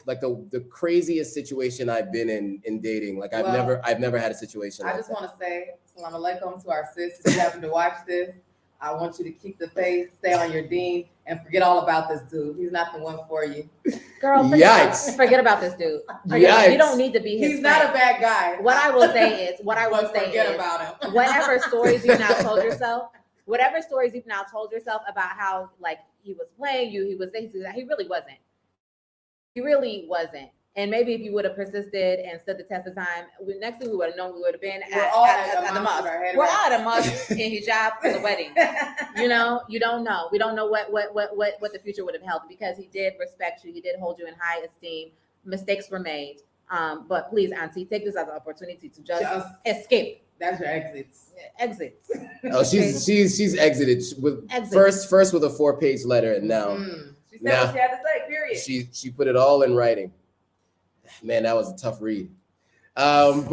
the craziest situation I've been in dating. Like I've never had a situation. I just want to say salam alaikum to our sis who happened to watch this. I want you to keep the faith, stay on your dean, and forget all about this dude. He's not the one for you. Girl, Yikes. forget about this dude. Yikes. You don't need to be his He's friend. not a bad guy. What I will say is, forget about him. whatever stories you've now told yourself about how like he was playing you, he really wasn't. He really wasn't. And maybe if you would have persisted and stood the test of time, next thing we would have known, we would have been at the mosque. We're all at a mosque in hijab for the wedding. You know, you don't know. We don't know what the future would have held, because he did respect you. He did hold you in high esteem. Mistakes were made. But please, Auntie, take this as an opportunity to just escape. That's your exits. Exits. Oh, she's exited with first with a 4-page letter, and now She said what she had to say, period. she put it all in writing. Man, that was a tough read. But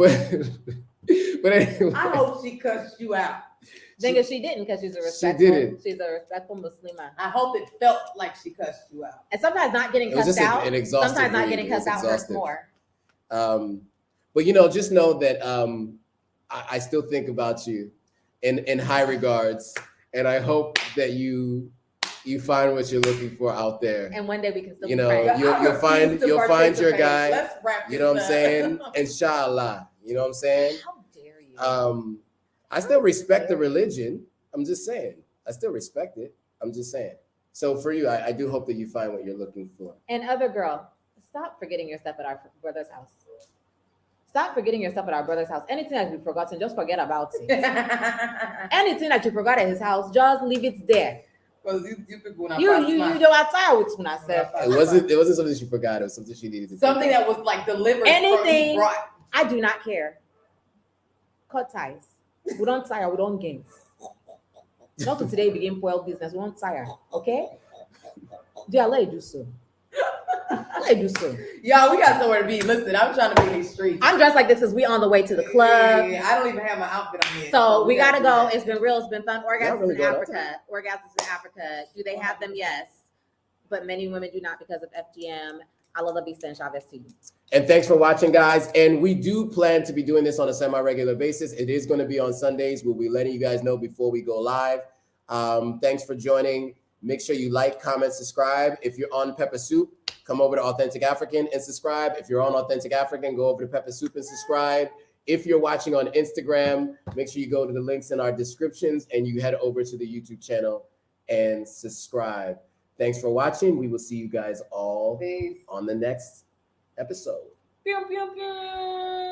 anyway. I hope she cussed you out. She didn't, because she's a respectful Muslimah. I hope it felt like she cussed you out. And sometimes not getting cussed out. Sometimes not getting cussed out hurts more. But you know, just know that I still think about you in high regards, and I hope that you find what you're looking for out there. And one day we can still, you know, you'll find your guy. Let's wrap you know what I'm saying? Inshallah. You know what I'm saying? How dare you? I still respect the religion. I'm just saying. I still respect it. I'm just saying. So for you, I do hope that you find what you're looking for. And other girl, stop forgetting your stuff at our brother's house. Stop forgetting your stuff at our brother's house. Anything that you've forgotten, just forget about it. Anything that you forgot at his house, just leave it there. Because you people not you don't tire with Tuna. It wasn't something she forgot. It was something she needed to something that was like delivered. Anything. I do not care. Cut ties. We don't tire. We don't gain. Not to today begin spoil business. We don't tire. Okay? Yeah, let it do so. Let it do so. Y'all, we got somewhere to be. Listen, I'm trying to be in these streets. I'm dressed like this because we on the way to the club. Yeah, I don't even have my outfit on yet. So we gotta go. It's been real. It's been fun. Orgasms in Africa. Orgasms in Africa. Do they have them? Yes. But many women do not because of FGM. Allah Vista and Chavez TV. And thanks for watching, guys. And we do plan to be doing this on a semi-regular basis. It is going to be on Sundays. We'll be letting you guys know before we go live. Thanks for joining. Make sure you like, comment, subscribe. If you're on Peppeh Soup, come over to Authentic African and subscribe. If you're on Authentic African, go over to Peppeh Soup and subscribe. If you're watching on Instagram, make sure you go to the links in our descriptions and you head over to the YouTube channel and subscribe. Thanks for watching. We will see you guys all on the next episode. Pew, pew, pew.